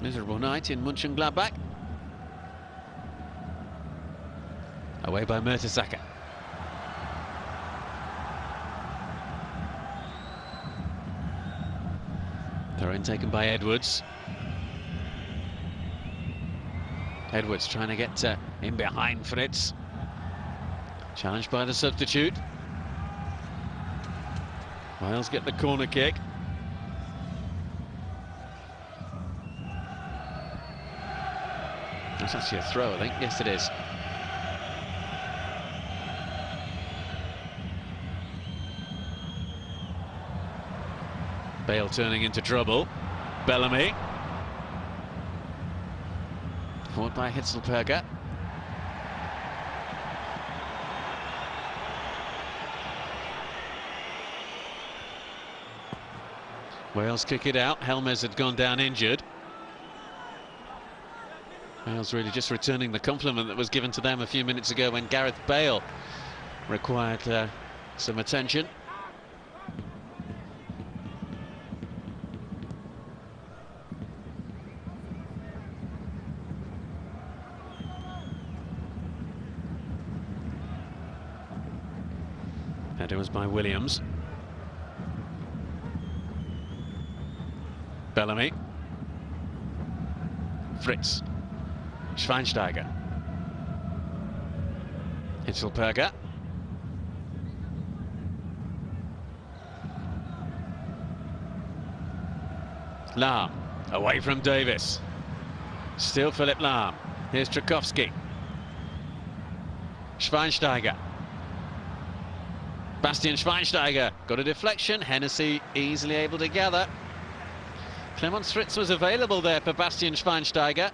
Miserable night in Mönchengladbach. Away by Mertesacker. Throw in taken by Edwards. Edwards trying to get in behind Fritz. Challenged by the substitute. Wales get the corner kick. That's actually a throw, I think. Yes, it is. Bale turning into trouble. Bellamy. Forward by Hitzelberger. Wales kick it out. Helmes had gone down injured. Wales really just returning the compliment that was given to them a few minutes ago when Gareth Bale required some attention. Header was by Williams. Bellamy. Fritz. Schweinsteiger. Hitzelberger. Lahm away from Davis. Still Philip Lahm. Here's Tchaikovsky. Schweinsteiger. Bastian Schweinsteiger got a deflection. Hennessy easily able to gather. Clemens Fritz was available there for Bastian Schweinsteiger,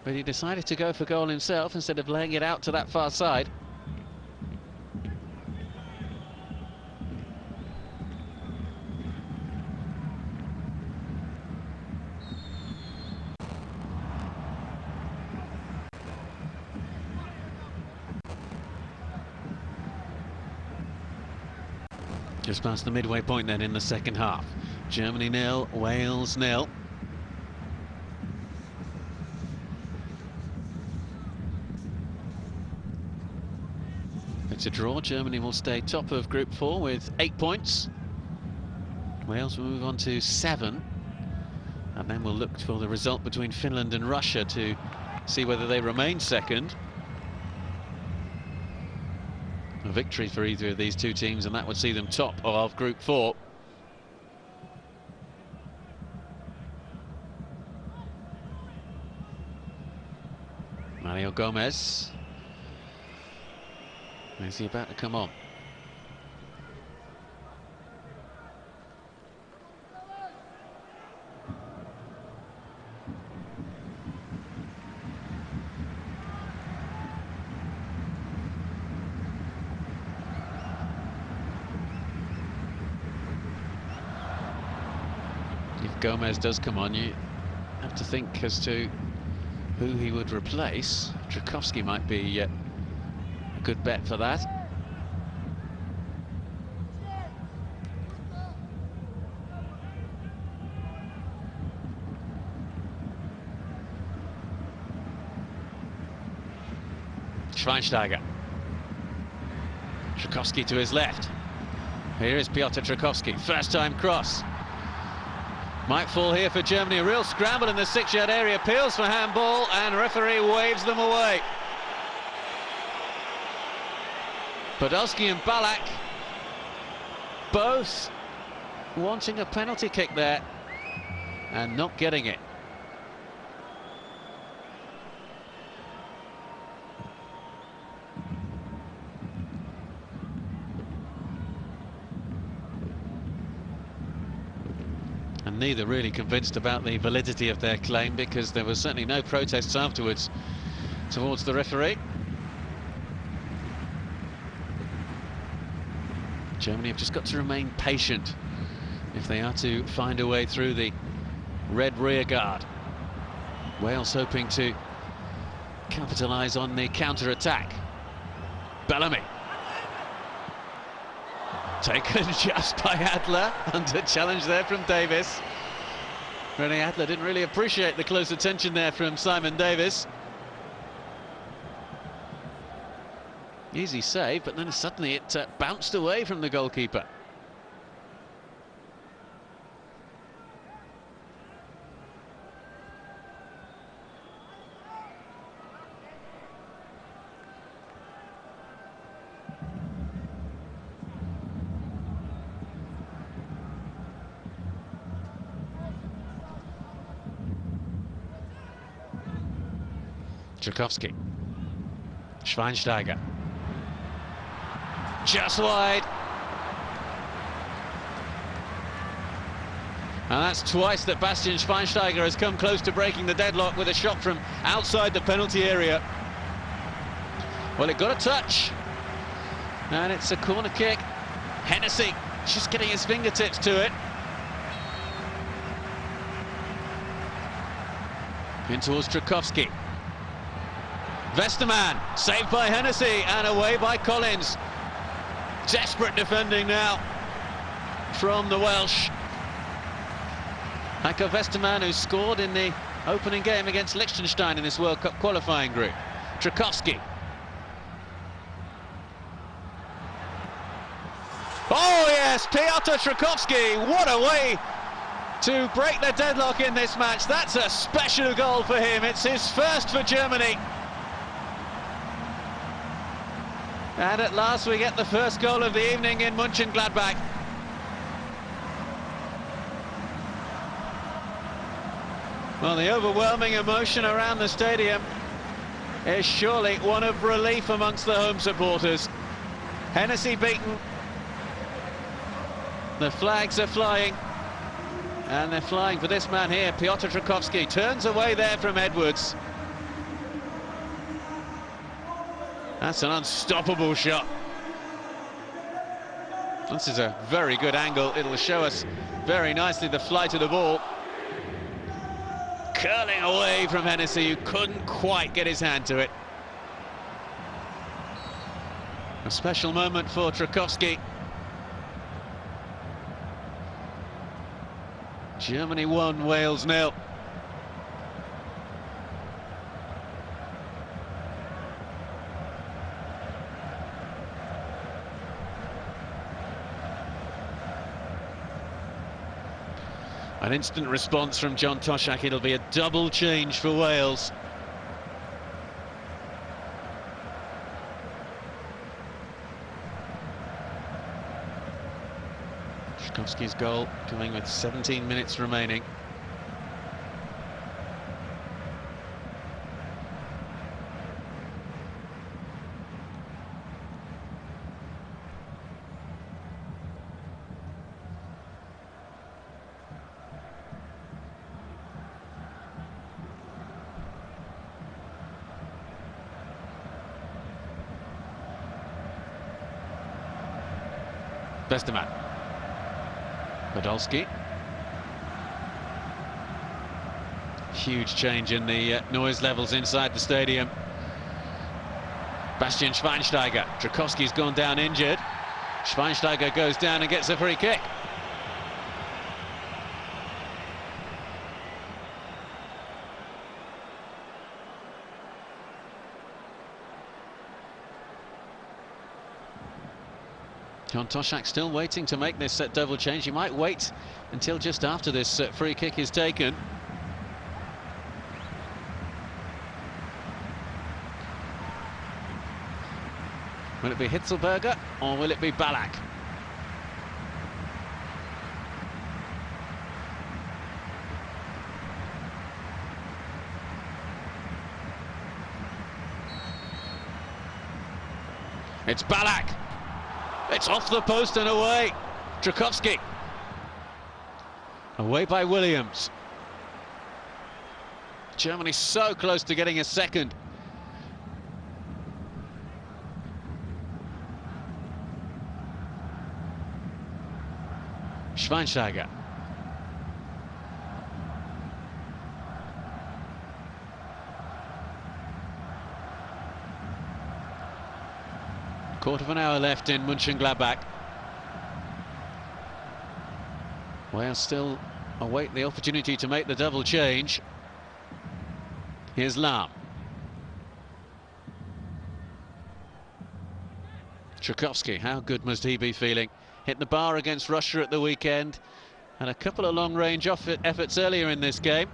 but he decided to go for goal himself instead of laying it out to that far side. Just past the midway point then in the second half. Germany 0, Wales 0. If it's a draw, Germany will stay top of Group 4 with 8 points. Wales will move on to 7. And then we'll look for the result between Finland and Russia to see whether they remain second. A victory for either of these two teams, and that would see them top of Group 4. Mario Gomez. Is he about to come on? If Gomez does come on, you have to think as to who he would replace. Tchaikovsky might be a good bet for that. Schweinsteiger. Tchaikovsky to his left. Here is Piotr Tchaikovsky. First time cross. Might fall here for Germany. A real scramble in the 6-yard area. Appeals for handball, and referee waves them away. Podolski and Ballack both wanting a penalty kick there and not getting it. And neither really convinced about the validity of their claim, because there was certainly no protests afterwards towards the referee. Germany have just got to remain patient if they are to find a way through the red rear guard. Wales hoping to capitalise on the counter-attack. Bellamy. Taken just by Adler, under challenge there from Davis. Rene Adler didn't really appreciate the close attention there from Simon Davis. Easy save, but then suddenly it bounced away from the goalkeeper. Tchaikovsky. Schweinsteiger. Just wide. And that's twice that Bastian Schweinsteiger has come close to breaking the deadlock with a shot from outside the penalty area. Well, it got a touch. And it's a corner kick. Hennessy just getting his fingertips to it. In towards Tchaikovsky. Westermann, saved by Hennessy and away by Collins. Desperate defending now from the Welsh. Heiko Westermann, who scored in the opening game against Liechtenstein in this World Cup qualifying group. Tchaikovsky. Oh yes, Piotr Tchaikovsky, what a way to break the deadlock in this match. That's a special goal for him. It's his first for Germany. And at last we get the first goal of the evening in Mönchengladbach. Well, the overwhelming emotion around the stadium is surely one of relief amongst the home supporters. Hennessy beaten. The flags are flying. And they're flying for this man here, Piotr Tchaikovsky. Turns away there from Edwards. That's an unstoppable shot. This is a very good angle. It'll show us very nicely the flight of the ball. Curling away from Hennessy, who couldn't quite get his hand to it. A special moment for Tchaikovsky. Germany 1, Wales 0. An instant response from John Toshak. It'll be a double change for Wales. Tchaikovsky's goal coming with 17 minutes remaining. Westermann. Podolski. Huge change in the noise levels inside the stadium. Bastian Schweinsteiger. Tchaikovsky's gone down injured. Schweinsteiger goes down and gets a free kick. John Toshak still waiting to make this double change. He might wait until just after this free kick is taken. Will it be Hitzelberger or will it be Ballack? It's Ballack. It's off the post and away. Tchaikovsky. Away by Williams. Germany so close to getting a second. Schweinsteiger. Quarter of an hour left in Mönchengladbach. Wales still await the opportunity to make the double change. Here's Lahm. Tchaikovsky, how good must he be feeling? Hit the bar against Russia at the weekend, and a couple of long-range efforts earlier in this game.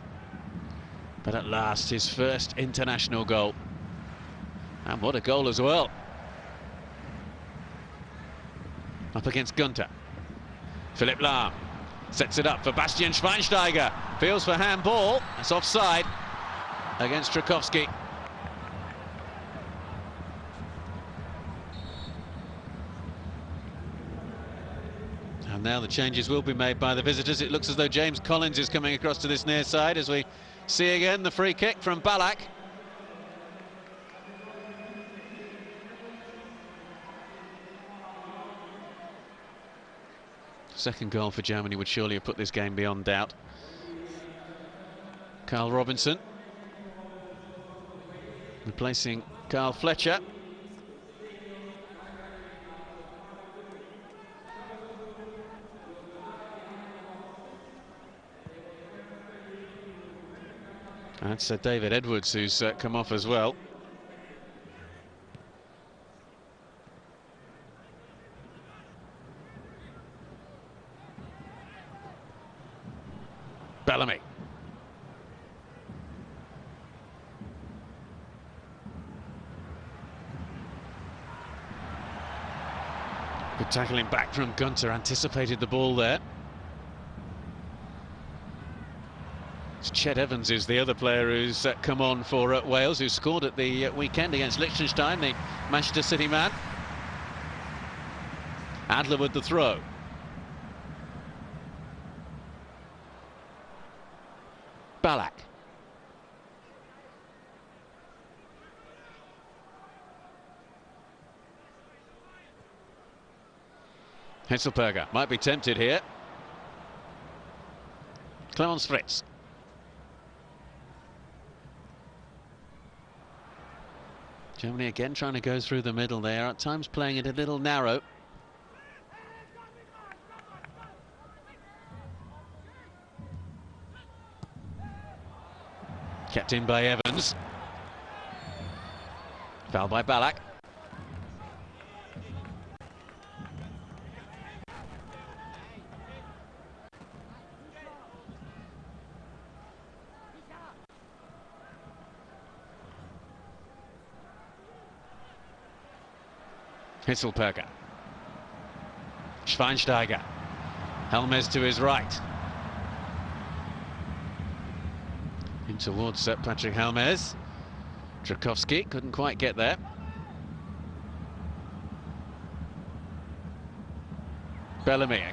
But at last, his first international goal. And what a goal as well. Up against Gunter. Philipp Lahm sets it up for Bastian Schweinsteiger. Feels for handball. It's offside against Tchaikovsky. And now the changes will be made by the visitors. It looks as though James Collins is coming across to this near side as we see again the free kick from Ballack. Second goal for Germany would surely have put this game beyond doubt. Carl Robinson replacing Carl Fletcher. That's David Edwards who's come off as well. Bellamy. Good tackling back from Gunter, anticipated the ball there. Chet Evans is the other player who's come on for Wales, who scored at the weekend against Liechtenstein, the Manchester City man. Adler with the throw. Ballack. Hisselberger might be tempted here. Clemens Fritz. Germany again trying to go through the middle there, at times playing it a little narrow. Kept in by Evans. Foul by Ballack. Hisselberger. Schweinsteiger. Helmes to his right. In towards Patrick Helmes. Tchaikovsky couldn't quite get there. Bellamy.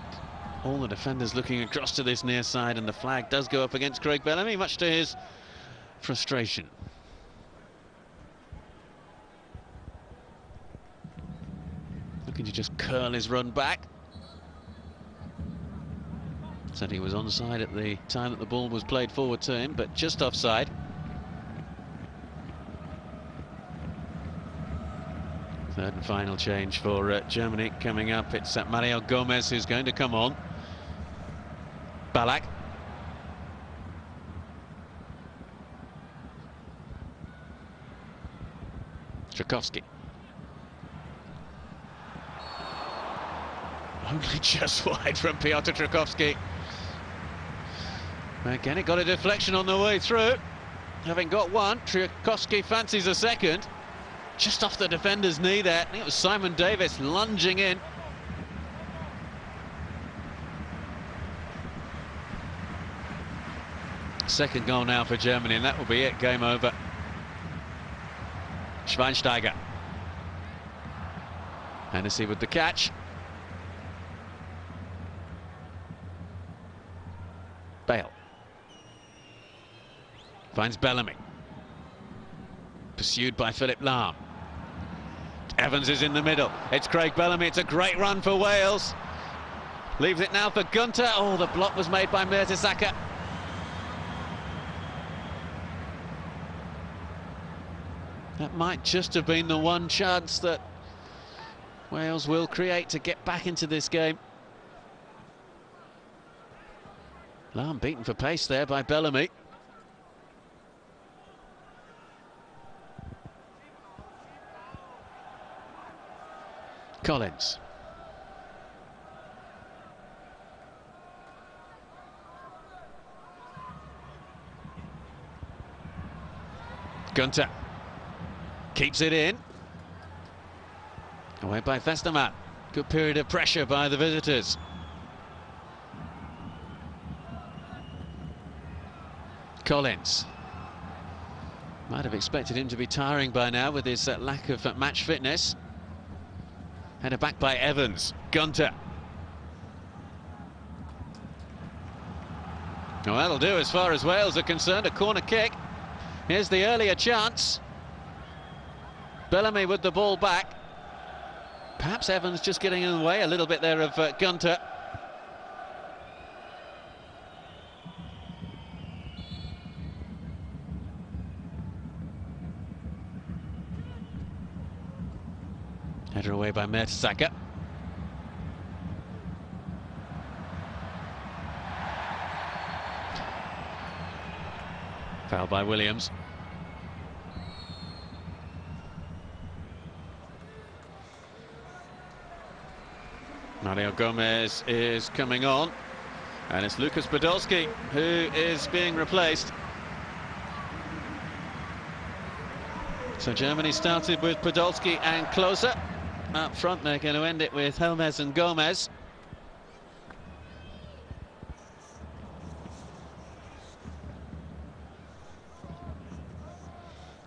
All the defenders looking across to this near side, and the flag does go up against Craig Bellamy, much to his frustration. Looking to just curl his run back. Said he was onside at the time that the ball was played forward to him, but just offside. Third and final change for Germany coming up. It's Mario Gomez who's going to come on. Ballack. Tchaikovsky. Only just wide from Piotr Tchaikovsky. Again, it got a deflection on the way through. Having got one, Tchaikovsky fancies a second. Just off the defender's knee there. I think it was Simon Davis lunging in. Second goal now for Germany, and that will be it. Game over. Schweinsteiger. Hennessy with the catch. Bale. Finds Bellamy. Pursued by Philip Lahm. Evans is in the middle. It's Craig Bellamy. It's a great run for Wales. Leaves it now for Gunter. Oh, the block was made by Mertesacker. That might just have been the one chance that Wales will create to get back into this game. Lahm beaten for pace there by Bellamy. Collins. Gunter keeps it in. Away by Vesterman. Good period of pressure by the visitors. Collins. Might have expected him to be tiring by now with his lack of match fitness. Header back by Evans. Gunter. Well, that'll do as far as Wales are concerned. A corner kick. Here's the earlier chance. Bellamy with the ball back. Perhaps Evans just getting in the way a little bit there of Gunter. Header away by Mertesacker. Foul by Williams. Mario Gomez is coming on, and it's Lucas Podolski who is being replaced. So Germany started with Podolski and Klose. Up front, they're going to end it with Helmes and Gomez.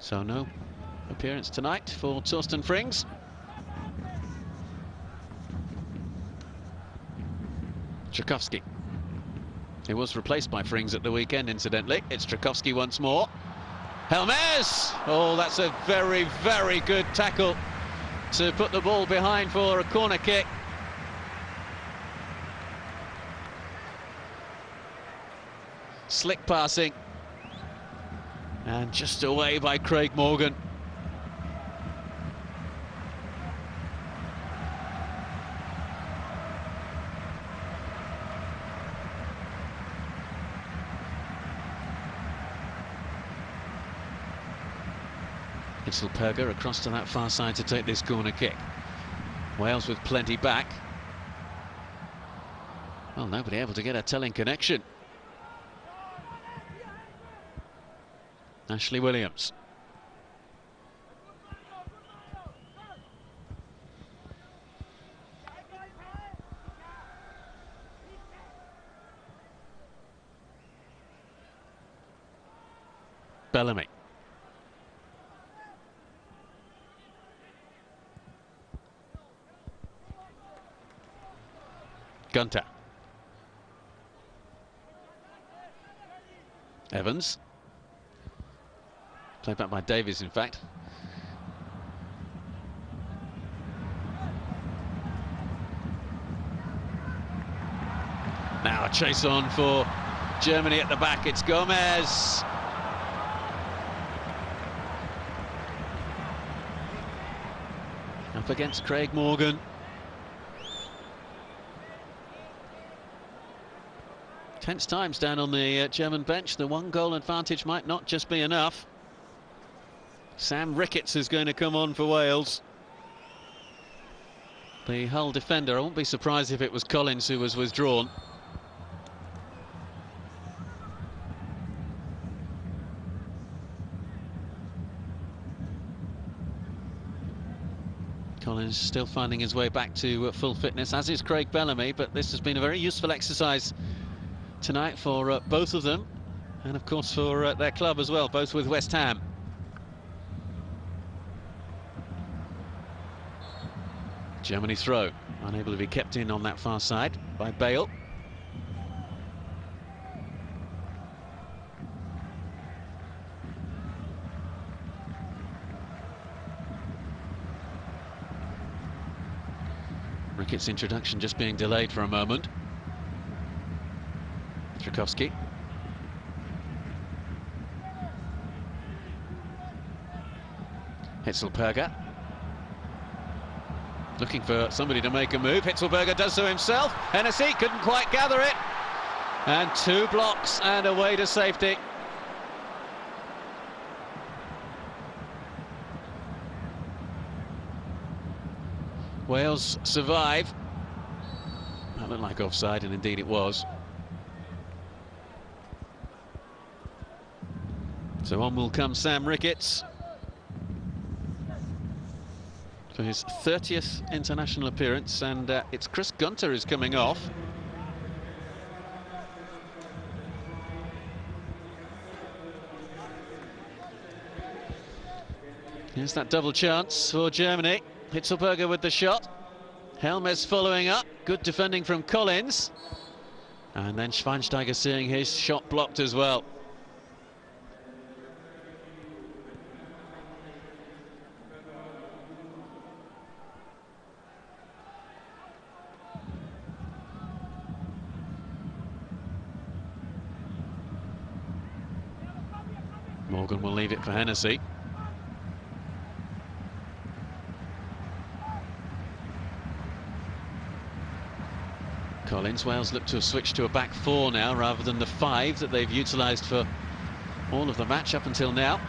So no appearance tonight for Torsten Frings. Tchaikovsky. He was replaced by Frings at the weekend, incidentally. It's Tchaikovsky once more. Helmez! Oh, that's a very, very good tackle to put the ball behind for a corner kick. Slick passing. And just away by Craig Morgan. Hitzelperger across to that far side to take this corner kick. Wales with plenty back. Well, nobody able to get a telling connection. Ashley Williams. Bellamy. Gunter. Evans. Played back by Davies, in fact. Now a chase on for Germany at the back. It's Gomez. Up against Craig Morgan. Tense times down on the German bench. The one goal advantage might not just be enough. Sam Ricketts is going to come on for Wales. The Hull defender. I won't be surprised if it was Collins who was withdrawn. Collins still finding his way back to full fitness, as is Craig Bellamy, but this has been a very useful exercise tonight for both of them, and of course for their club as well, both with West Ham. Germany throw, unable to be kept in on that far side by Bale. Ricketts' introduction just being delayed for a moment. Tchaikovsky. Hitzelperger. Looking for somebody to make a move. Hitzelperger does so himself. Hennessy couldn't quite gather it. And two blocks and away to safety. Wales survive. That looked like offside, and indeed it was. So on will come Sam Ricketts for his 30th international appearance, and it's Chris Gunter who's coming off. Here's that double chance for Germany. Hitzelperger with the shot. Helmez following up. Good defending from Collins. And then Schweinsteiger seeing his shot blocked as well. Morgan will leave it for Hennessy. Collins. Wales look to have switched to a back four now rather than the five that they've utilised for all of the match up until now.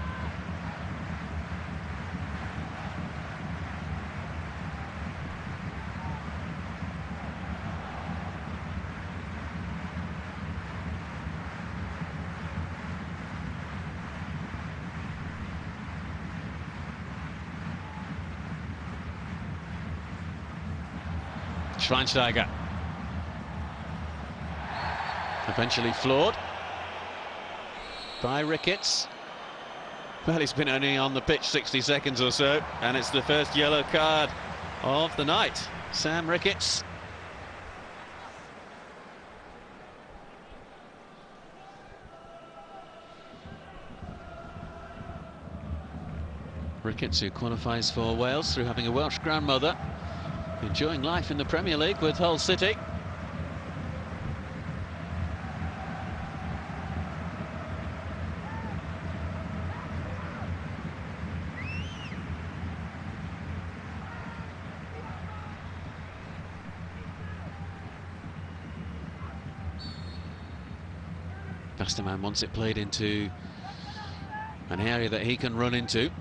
Schweinsteiger. Eventually floored by Ricketts. Well, he's been only on the pitch 60 seconds or so, and it's the first yellow card of the night. Sam Ricketts. Ricketts, who qualifies for Wales through having a Welsh grandmother, enjoying life in the Premier League with Hull City. Basterman wants it played into an area that he can run into.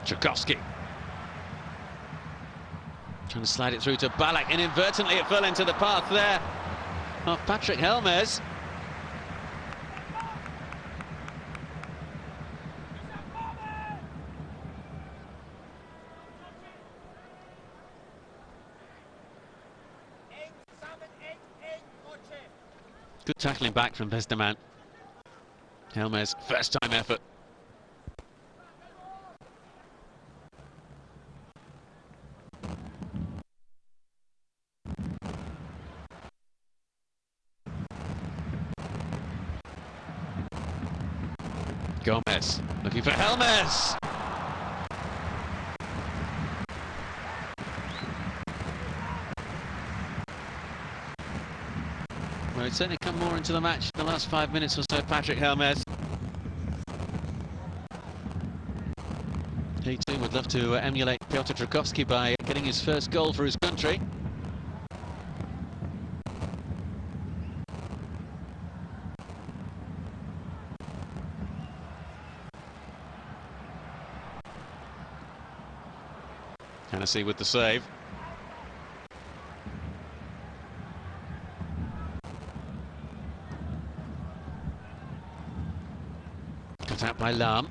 Tchaikovsky trying to slide it through to Ballack. Inadvertently it fell into the path there of Patrick Helmes. Good tackling back from Basterman. Helmes, first time effort. Gomez looking for Helmes. Well, he's certainly come more into the match in the last 5 minutes or so, Patrick Helmes. He too would love to emulate Piotr Tchaikovsky by getting his first goal for his country. Hennessy with the save. Cut out by Lam.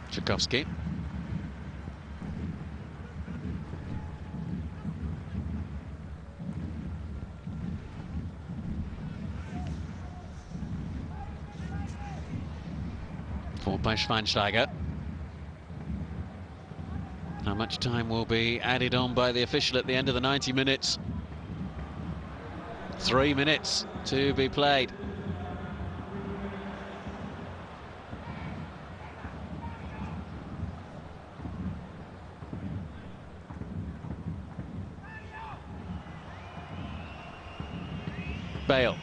Tchaikovsky. Forward by Schweinsteiger. How much time will be added on by the official at the end of the 90 minutes? 3 minutes to be played. Bale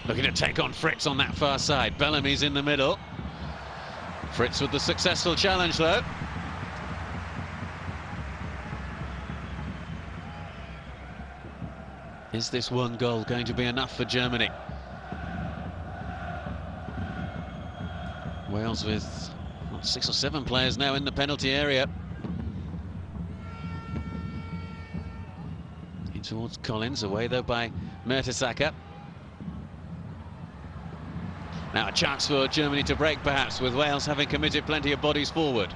looking to take on Fritz on that far side. Bellamy's in the middle. Fritz with the successful challenge though. Is this one goal going to be enough for Germany? Wales with 6 or 7 players now in the penalty area. In towards Collins, away though by Mertesacker. Now a chance for Germany to break perhaps, with Wales having committed plenty of bodies forward.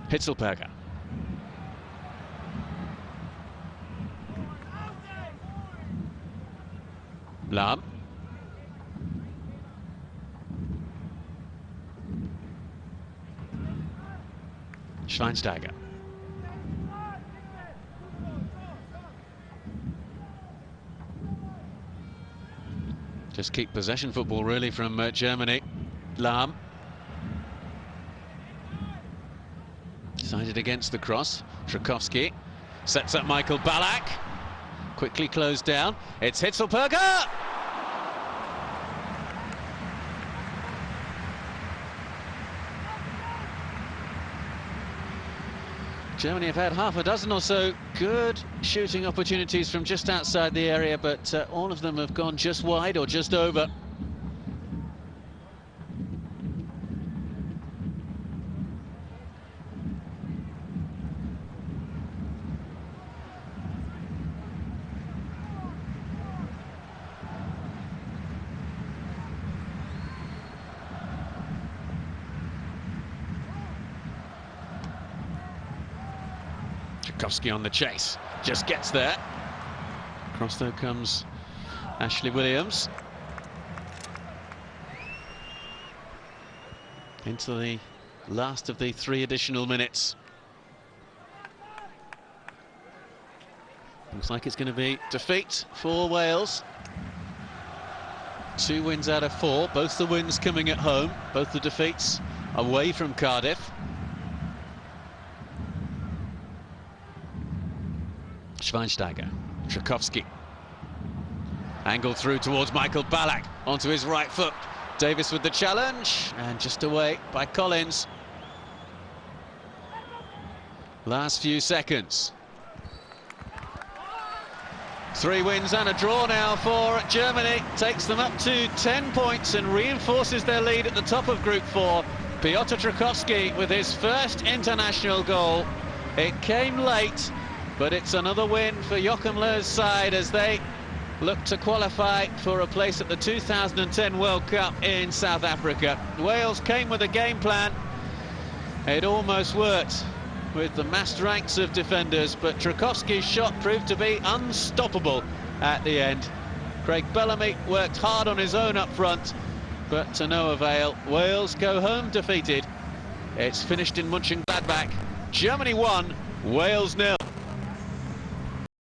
Hitzelberger. Lahm. Schweinsteiger. Just keep possession football really from Germany. Lahm. Decided against the cross. Tchaikovsky sets up Michael Ballack. Quickly closed down. It's Hitzelberger! Germany have had half a dozen or so good shooting opportunities from just outside the area, but all of them have gone just wide or just over. Tchaikovsky on the chase, just gets there. Across though comes Ashley Williams. Into the last of the 3 additional minutes. Looks like it's going to be defeat for Wales. 2 wins out of 4, both the wins coming at home, both the defeats away from Cardiff. Schweinsteiger, Tchaikovsky. Angled through towards Michael Ballack, onto his right foot. Davis with the challenge, and just away by Collins. Last few seconds. 3 wins and a draw now for Germany. Takes them up to 10 points and reinforces their lead at the top of Group 4. Piotr Tchaikovsky with his first international goal. It came late, but it's another win for Joachim Löw's side as they look to qualify for a place at the 2010 World Cup in South Africa. Wales came with a game plan. It almost worked with the massed ranks of defenders, but Tchaikovsky's shot proved to be unstoppable at the end. Craig Bellamy worked hard on his own up front, but to no avail. Wales go home defeated. It's finished in Mönchengladbach. Germany 1, Wales 0.